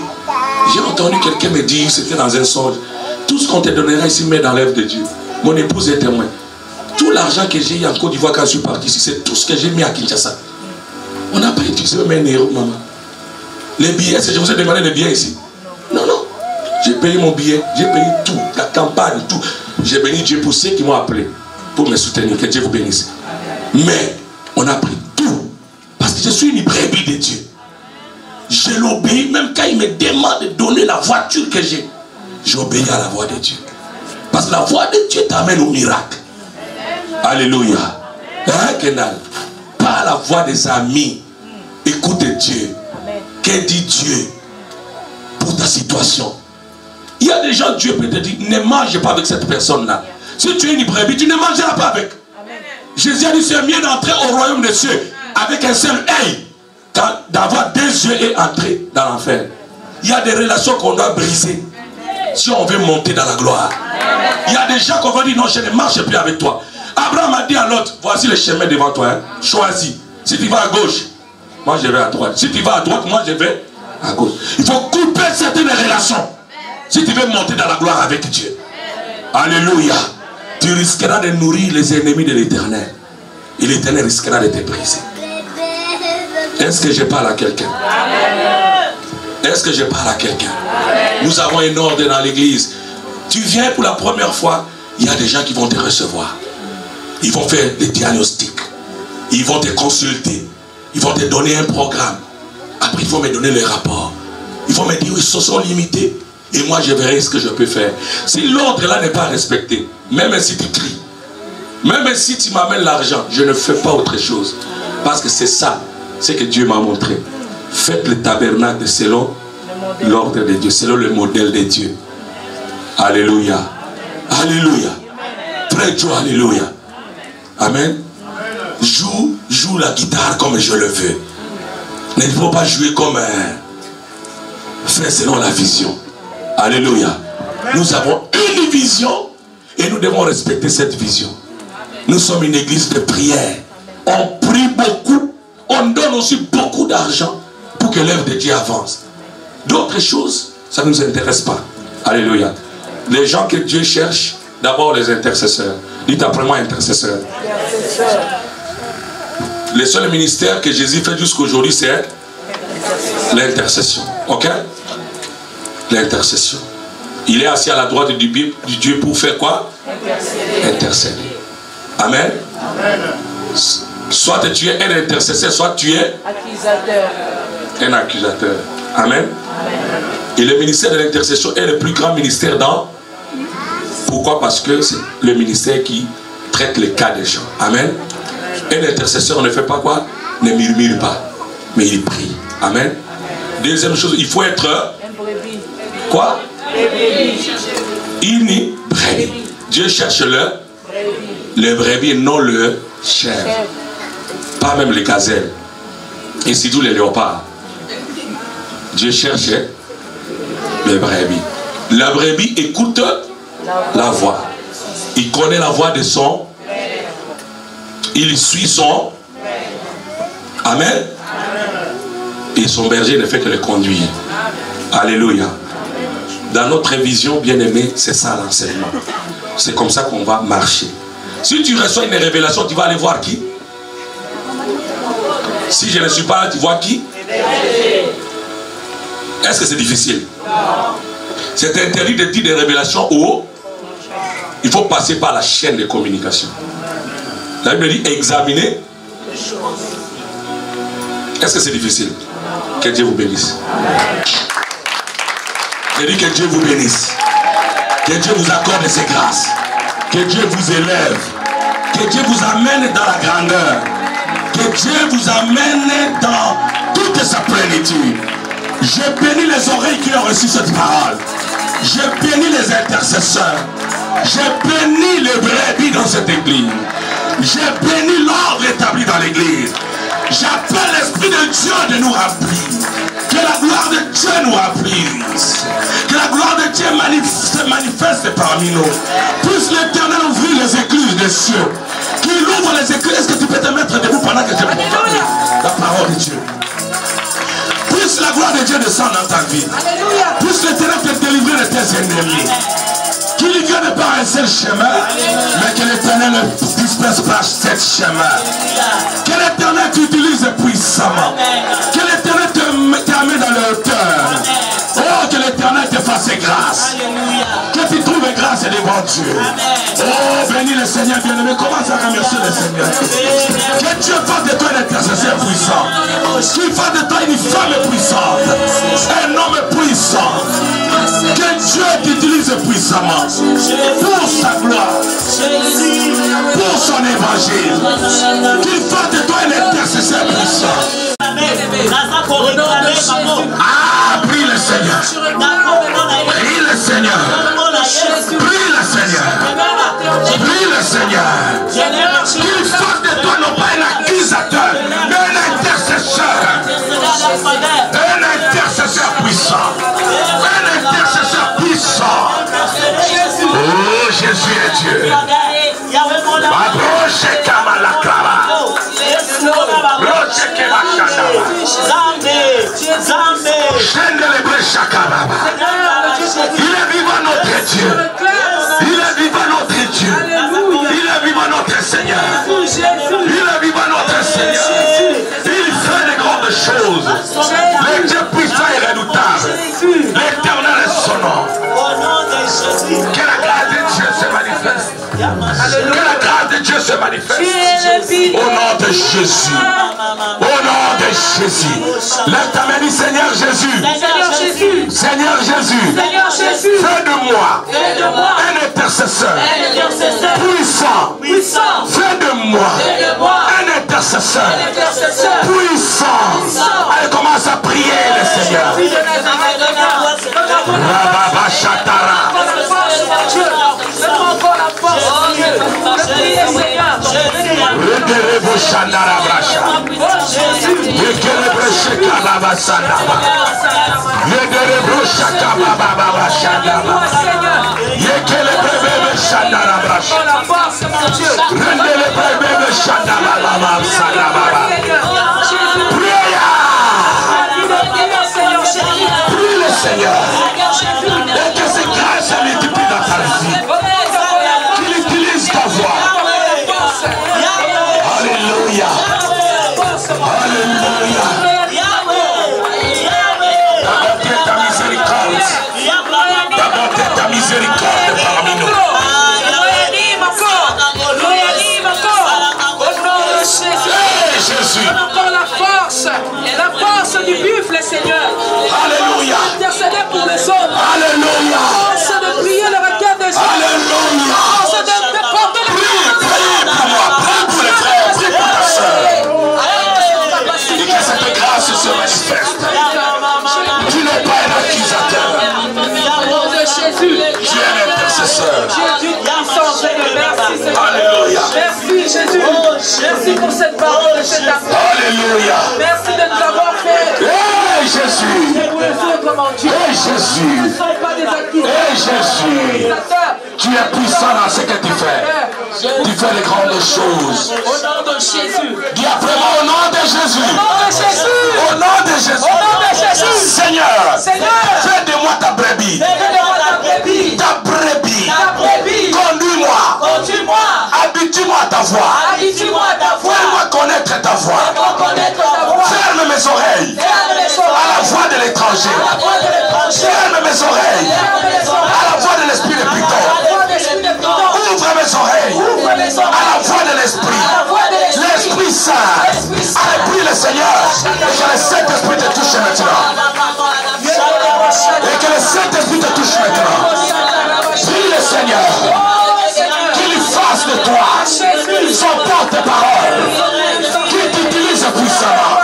j'ai entendu quelqu'un me dire, c'était dans un songe, tout ce qu'on te donnera ici, met dans l'œuvre de Dieu. Mon épouse est témoin. Tout l'argent que j'ai eu en Côte d'Ivoire quand je suis parti ici, c'est tout ce que j'ai mis à Kinshasa. On n'a pas utilisé même un euro, maman. Les billets, est-ce que je vous ai demandé les billets ici? Non, non. J'ai payé mon billet, j'ai payé tout, la campagne, tout. J'ai béni Dieu pour ceux qui m'ont appelé, pour me soutenir, que Dieu vous bénisse. Mais on a pris tout, parce que je suis une brebis de Dieu. Je l'obéis, même quand il me demande de donner la voiture que j'ai. J'obéis à la voix de Dieu. Parce que la voix de Dieu t'amène au miracle. Alléluia. Hein, Kenal? Pas la voix des amis. Écoute Dieu. Que dit Dieu pour ta situation? Il y a des gens, Dieu peut te dire, ne mange pas avec cette personne-là. Si tu es une brebis, tu ne mangeras pas avec. Jésus a dit, c'est mieux d'entrer au royaume des cieux avec un seul œil d'avoir deux yeux et entrer dans l'enfer. Il y a des relations qu'on doit briser si on veut monter dans la gloire. Il y a des gens qu'on va dire non, je ne marche plus avec toi. Abraham a dit à l'autre, voici le chemin devant toi, hein. Choisis. Si tu vas à gauche, moi je vais à droite. Si tu vas à droite, moi je vais à gauche. Il faut couper certaines relations si tu veux monter dans la gloire avec Dieu. Alléluia. Tu risqueras de nourrir les ennemis de l'Éternel. Et l'Éternel risquera de te briser. Est-ce que je parle à quelqu'un? Est-ce que je parle à quelqu'un? Nous avons un ordre dans l'église. Tu viens pour la première fois, il y a des gens qui vont te recevoir. Ils vont faire des diagnostics. Ils vont te consulter. Ils vont te donner un programme. Après, ils vont me donner les rapports. Ils vont me dire, ils se sont limités. Et moi, je verrai ce que je peux faire. Si l'ordre là n'est pas respecté, même si tu cries, même si tu m'amènes l'argent, je ne fais pas autre chose. Parce que c'est ça. C'est que Dieu m'a montré. Faites le tabernacle selon l'ordre de Dieu, selon le modèle de Dieu. Alléluia. Alléluia. Frère Joe, alléluia. Amen. Joue la guitare comme je le veux. Il ne faut pas jouer comme faire selon la vision. Alléluia. Nous avons une vision et nous devons respecter cette vision. Nous sommes une église de prière. On prie beaucoup. On donne aussi beaucoup d'argent pour que l'œuvre de Dieu avance. D'autres choses, ça ne nous intéresse pas. Alléluia. Les gens que Dieu cherche, d'abord les intercesseurs. Dites après moi intercesseur. Le seul ministère que Jésus fait jusqu'à aujourd'hui, c'est l'intercession. Ok? L'intercession. Il est assis à la droite du Dieu pour faire quoi? Intercéder. Amen. Soit tu es un intercesseur, soit tu es un accusateur. Amen. Et le ministère de l'intercession est le plus grand ministère dans... Pourquoi? Parce que c'est le ministère qui traite les cas des gens. Amen. Un intercesseur ne fait pas quoi? Ne murmure pas, mais il prie. Amen. Deuxième chose, il faut être... Quoi? Une brebis. Dieu cherche le brebis et non le chèvre. Pas même les gazelles. Et surtout les léopards. Dieu cherche les brebis. La brebis écoute la voix. Il connaît la voix de son. Il suit son. Amen. Et son berger ne fait que le conduire. Alléluia. Dans notre vision, bien aimé, c'est ça l'enseignement. C'est comme ça qu'on va marcher. Si tu reçois une révélation, tu vas aller voir qui? Si je ne suis pas là, tu vois qui? Est-ce que c'est difficile? C'est interdit de dire des révélations ou il faut passer par la chaîne de communication. La Bible dit examiner. Est-ce que c'est difficile? Que Dieu vous bénisse. Je dis que Dieu vous bénisse. Que Dieu vous accorde ses grâces. Que Dieu vous élève. Que Dieu vous amène dans la grandeur. Que Dieu vous amène dans toute sa plénitude. Je bénis les oreilles qui ont reçu cette parole. Je bénis les intercesseurs. Je bénis les brebis dans cette église. Je bénis l'ordre établi dans l'église. J'appelle l'Esprit de Dieu de nous remplir. Que la gloire de Dieu nous remplisse. Que la gloire de Dieu se manifeste parmi nous. Puisse l'Éternel ouvrir les écluses des cieux. Qu'il ouvre les écluses. Est-ce que tu peux te mettre debout pendant que je proclame la parole de Dieu? Puisse la gloire de Dieu descendre dans ta vie. Puisse l'Éternel te délivrer de tes ennemis. Qu'il y vienne par un seul chemin, mais que l'Éternel ne disperse pas cet chemin. Que l'Éternel t'utilise puissamment. Que l'Éternel t'amène dans le hauteur. Oh, que l'Éternel te fasse grâce. Que tu trouves grâce devant Dieu. Oh, bénis le Seigneur bien-aimé. Commence à remercier le Seigneur. Que Dieu fasse de toi un intercesseur puissant. Qu'il fasse de toi une femme puissante. Un homme puissant. Que Dieu t'utilise puissamment. Pour sa gloire. Pour son évangile. Qu'il fasse de toi un intercesseur puissant. Ah, prie le Seigneur. Prie le Seigneur. Prie le Seigneur. Prie le Seigneur. Qu'il fasse de toi non pas un accusateur, mais un intercesseur. Un intercesseur puissant. Un intercesseur puissant. Oh, Jésus est Dieu. Approche Kamalakara. Il est vivant notre Dieu. Il est vivant notre Dieu. Il est vivant notre Seigneur. Il est vivant notre Seigneur. Il fait de grandes choses. Le Dieu puissant et redoutable. L'Éternel est son nom. Que la grâce de Dieu se manifeste. Que la grâce de Dieu se manifeste. Au nom de Jésus. Au nom de Jésus. Lève ta main, dis Seigneur Jésus. Seigneur Jésus. Fais de moi un intercesseur puissant. Fais de moi un intercesseur puissant. Allez, commence à prier le Seigneur. Rababa Shatara. Rederebo Shandara Brasha. Yekelebo Shekababa Sandaba. Rederebo Shakababa Shandaba. Yekelebo Shandara Brasha. Rederebo Shandaba Sandaba. Prie le Seigneur. Et que ses grâces se multiplient dans ta vie. Qu'il utilise ta voix. Alléluia. Alléluia. Ta miséricorde. Merci Jésus. Merci pour cette parole de cet après. Alléluia. Merci de nous avoir fait. Hey Jésus. Hey Jésus. Nous ne sommes pas des actifs. Hey Jésus. Tu es puissant dans ce que tu fais. Tu fais les grandes choses. Au nom de Jésus. Dis après moi au nom de Jésus. Au nom de Jésus. Au nom de Jésus. Au nom de Jésus. Seigneur. Fais de moi ta brebis. Fais-de-moi ta brebis. Ta brebis. Ta brebis. Conduis-moi. Conduis-moi. Habitue-moi à ta voix. Habitue-moi à ta voix. Fais-moi connaître ta voix. Fais-moi connaître ta voix. Ferme mes oreilles. Ferme mes oreilles. À la voix de l'étranger. À la voix de l'étranger. Ferme mes oreilles. Ferme mes oreilles. À la voix de l'esprit de À Python. la voix de l'esprit de Python. Ouvre mes oreilles. Ouvre mes oreilles. À la voix de l'esprit. À la voix de l'esprit. L'Esprit Saint. L'Esprit Saint. Allez, prie le Seigneur. Et que le Saint-Esprit te touche maintenant. Et que le Saint-Esprit te touche maintenant. Prie le Seigneur. Qu'il fasse de toi son porte-parole. Qu'il t'utilise puissamment.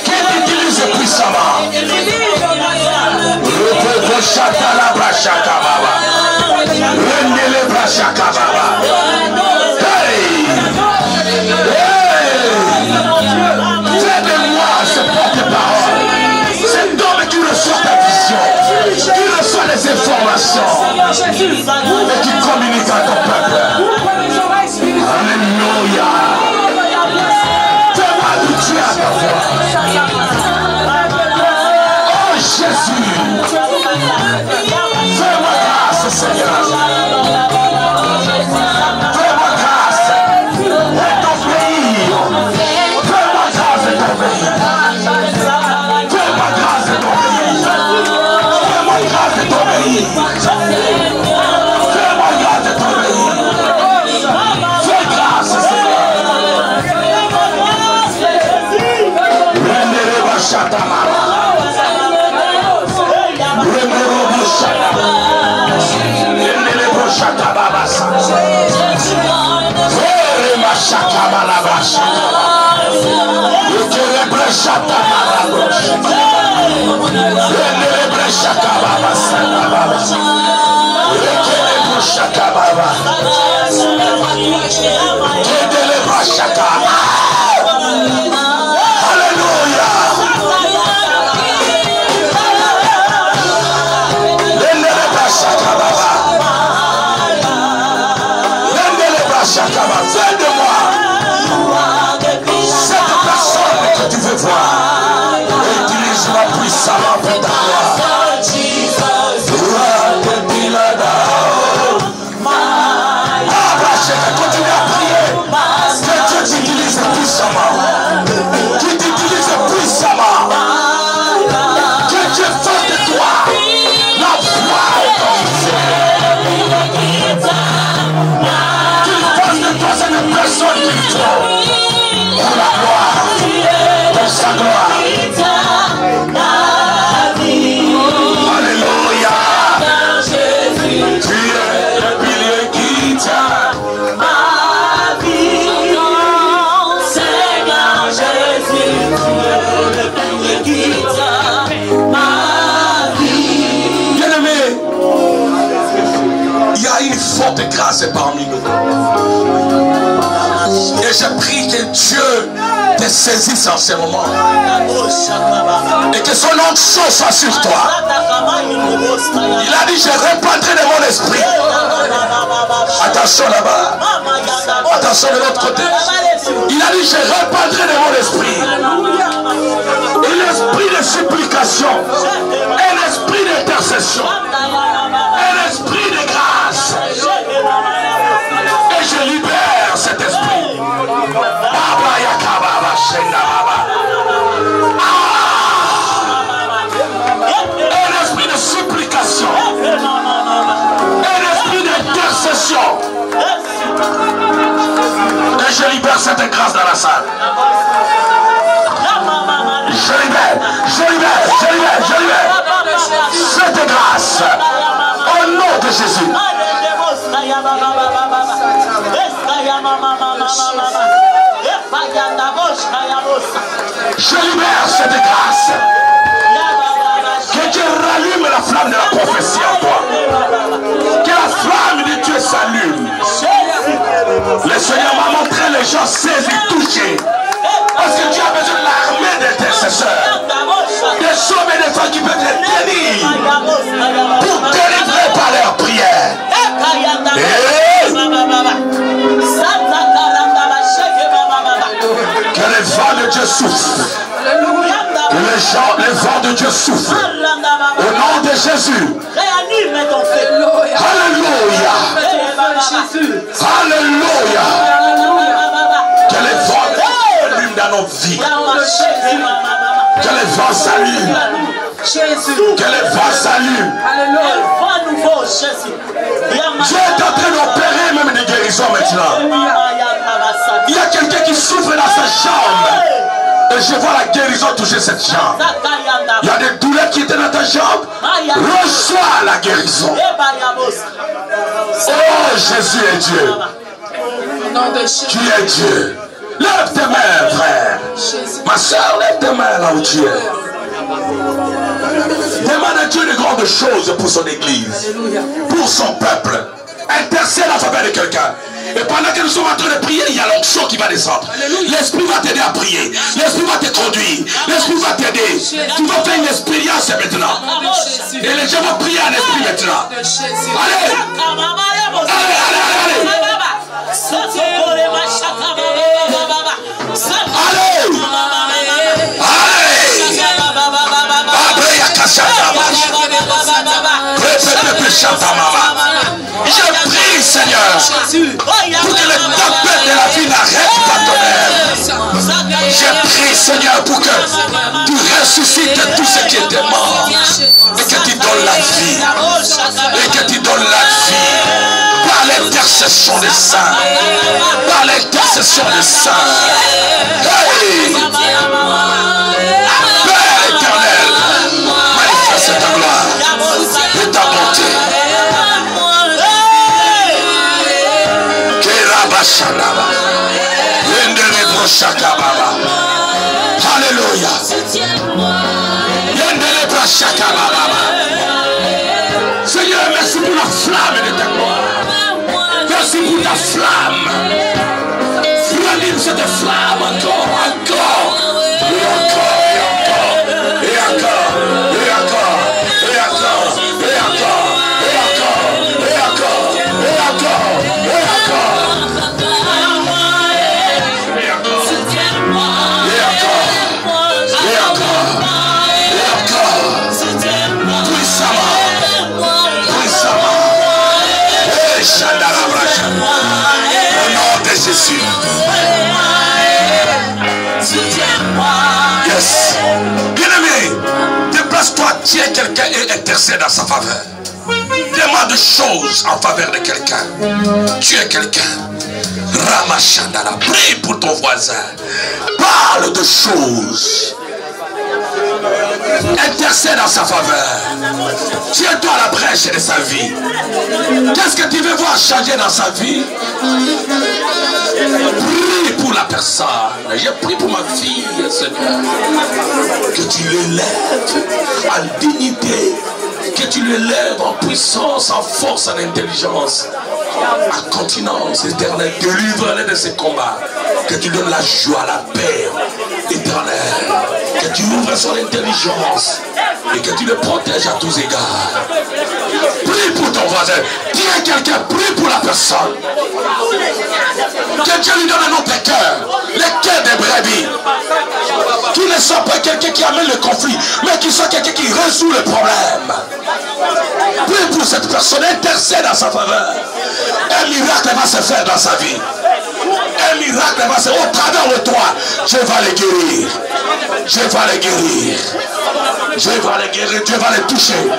Qu'il t'utilise puissamment. Fais de moi ce porte-parole. Cet homme qui reçoit ta vision, qui reçoit les informations et qui communique à ton peuple. Alléluia. Fais-moi habituer à ta voix. Oh Jésus. Fais-moi grâce, Seigneur. Fais-moi grâce et t'obéir. Fais-moi grâce et t'obéir. Fais-moi grâce et t'obéir. Fais-moi grâce et t'obéir. Fais-moi grâce et t'obéir. Fais grâce, Seigneur. Rendez-le Bachatamara. Rendez-le Bachatamara. Rendez-le Bachatamara. Rendez-le Bachatamara. Fais de moi cette personne que tu veux voir. Utilise-moi puissamment pour ta gloire. Continue à prier. Que Dieu t'utilise puissamment. Qu'il t'utilise puissamment. Que Dieu fasse de toi la voix et ton Qu'il fasse de toi cette personne qu'il faut pour la gloire, pour sa gloire. Alléluia. Tu es le pilier qui tient ma vie. Seigneur Jésus, tu es le pilier qui tient ma vie. Bien-aimé, il y a une forte grâce parmi nous. Et je prie que Dieu te saisisse en ce moment. Et que son onction soit sur toi. Il a dit, je répandrai de mon esprit. Attention là-bas. Attention de l'autre côté. Il a dit, je répandrai de mon esprit. Et l'esprit de supplication. Et l'esprit d'intercession. Et l'esprit de grâce. Et je libère cet esprit. Un esprit de supplication. Un esprit d'intercession. Et je libère cette grâce dans la salle. Je libère cette grâce. Au nom de Jésus. Je libère cette grâce. Que Dieu rallume la flamme de la prophétie en toi. Que la flamme de Dieu Le Seigneur m'a montré les gens saisis, touchés. Parce que tu as besoin de l'armée d'intercesseurs. Des hommes et des femmes qui peuvent te tenir pour délivrer par leur prière. Que les vents de Dieu soufflent. Que les vents de Dieu soufflent. Au nom de Jésus. Alléluia. Alléluia. Que les vents s'allument dans nos vies. Que les vents s'allument. Que les vents s'allument. Dieu est en train d'opérer même des guérisons maintenant. Il y a quelqu'un qui souffre dans sa jambe. Et je vois la guérison toucher cette jambe. Il y a des douleurs qui étaient dans ta jambe. Reçois la guérison. Oh, Jésus est Dieu. Tu es Dieu. Lève tes mains, frère. Ma soeur, lève tes mains là où tu es. Demande à Dieu de grandes choses pour son église, pour son peuple. Intercède en faveur de quelqu'un. Et pendant que nous sommes en train de prier, il y a l'onction qui va descendre. L'Esprit va t'aider à prier. L'Esprit va te conduire. L'Esprit va t'aider. Tu vas faire une expérience maintenant. Et les gens vont prier en esprit maintenant. Allez. Allez, allez, allez. Je prie, Seigneur, pour que les tempêtes de la vie n'arrêtent pas ton œuvre. Je prie, Seigneur, pour que tu ressuscites tout ce qui était mort et que tu donnes la vie. Et que tu donnes la vie par l'intercession des saints. Par l'intercession des saints. Hey! Père éternel, manifeste ta gloire et ta bonté. Alléluia. Seigneur, merci pour la flamme de ta gloire. Merci pour ta flamme. Ranime cette flamme encore, encore. Et encore, et encore, et encore, et encore, et encore, et encore, et encore, et encore, et encore, et encore. Jésus. Yes. Bien-aimé, déplace-toi, tiens quelqu'un et intercède en sa faveur. Demande des choses en faveur de quelqu'un. Tu es quelqu'un. Ramachandala, prie pour ton voisin. Parle de choses. Intercède en sa faveur. Tiens-toi à la brèche de sa vie. Qu'est-ce que tu veux voir changer dans sa vie? Prie pour la personne. Je prie pour ma fille, Seigneur. Que tu l'élèves en dignité. Que tu l'élèves en puissance, en force, en intelligence. En continence éternelle. Délivre-les de ces combats. Que tu donnes la joie, la paix éternelle. Que tu ouvres son intelligence. Et que tu le protèges à tous égards. Prie pour ton voisin. Tiens quelqu'un, prie pour la personne. Que Dieu lui donne un autre cœur. Le cœur des brebis. Qui ne soit pas quelqu'un qui amène le conflit, mais qui soit quelqu'un qui résout le problème. Prie pour cette personne, intercède en sa faveur. Un miracle va se faire dans sa vie. Un miracle va se faire au travers de toi. Dieu va les guérir. Dieu va les guérir. Dieu va les guérir. Dieu va les toucher.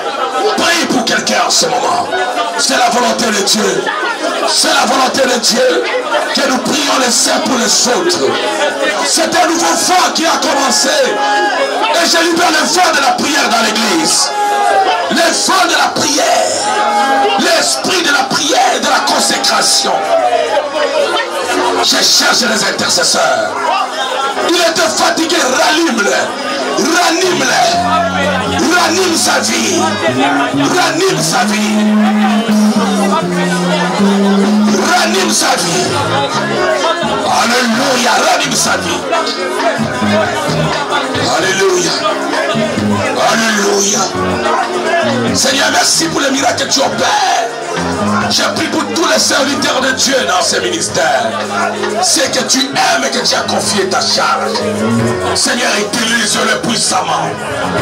Prie pour quelqu'un en ce moment. C'est la volonté de Dieu. C'est la volonté de Dieu que nous prions les uns pour les autres. C'est un nouveau vent qui a commencé. Et je libère le vent de la prière dans l'église. Le vent de la prière. L'esprit de la prière et de la consécration. Je cherche les intercesseurs. Il était fatigué, rallume-le. Ranime-le. Ranime sa vie. Ranime sa vie. Ranime sa vie. Alléluia. Ranime sa vie. Alléluia. Alléluia. Seigneur, merci pour le miracle que tu opères. J'ai pris pour tous les serviteurs de Dieu dans ce ministère. C'est que tu aimes et que tu as confié ta charge. Seigneur, utilise-le puissamment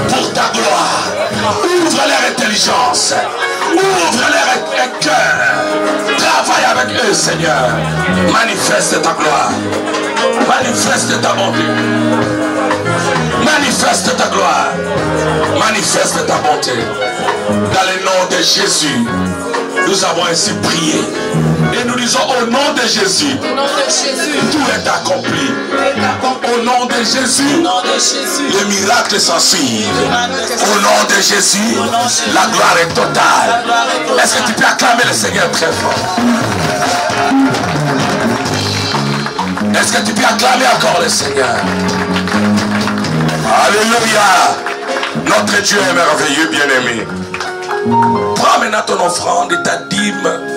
pour ta gloire. Ouvre leur intelligence. Ouvre leur cœur. Travaille avec eux, Seigneur. Manifeste ta gloire. Manifeste ta bonté. Manifeste ta gloire. Manifeste ta bonté. Dans le nom de Jésus, nous avons ainsi prié. Et nous disons au nom de Jésus, tout est accompli. Au nom de Jésus, le miracle s'en suit. Au nom de Jésus, la gloire est totale. Est-ce que tu peux acclamer le Seigneur très fort? Est-ce que tu peux acclamer encore le Seigneur? Alléluia. Notre Dieu est merveilleux, bien-aimé. Prends maintenant ton offrande et ta dîme.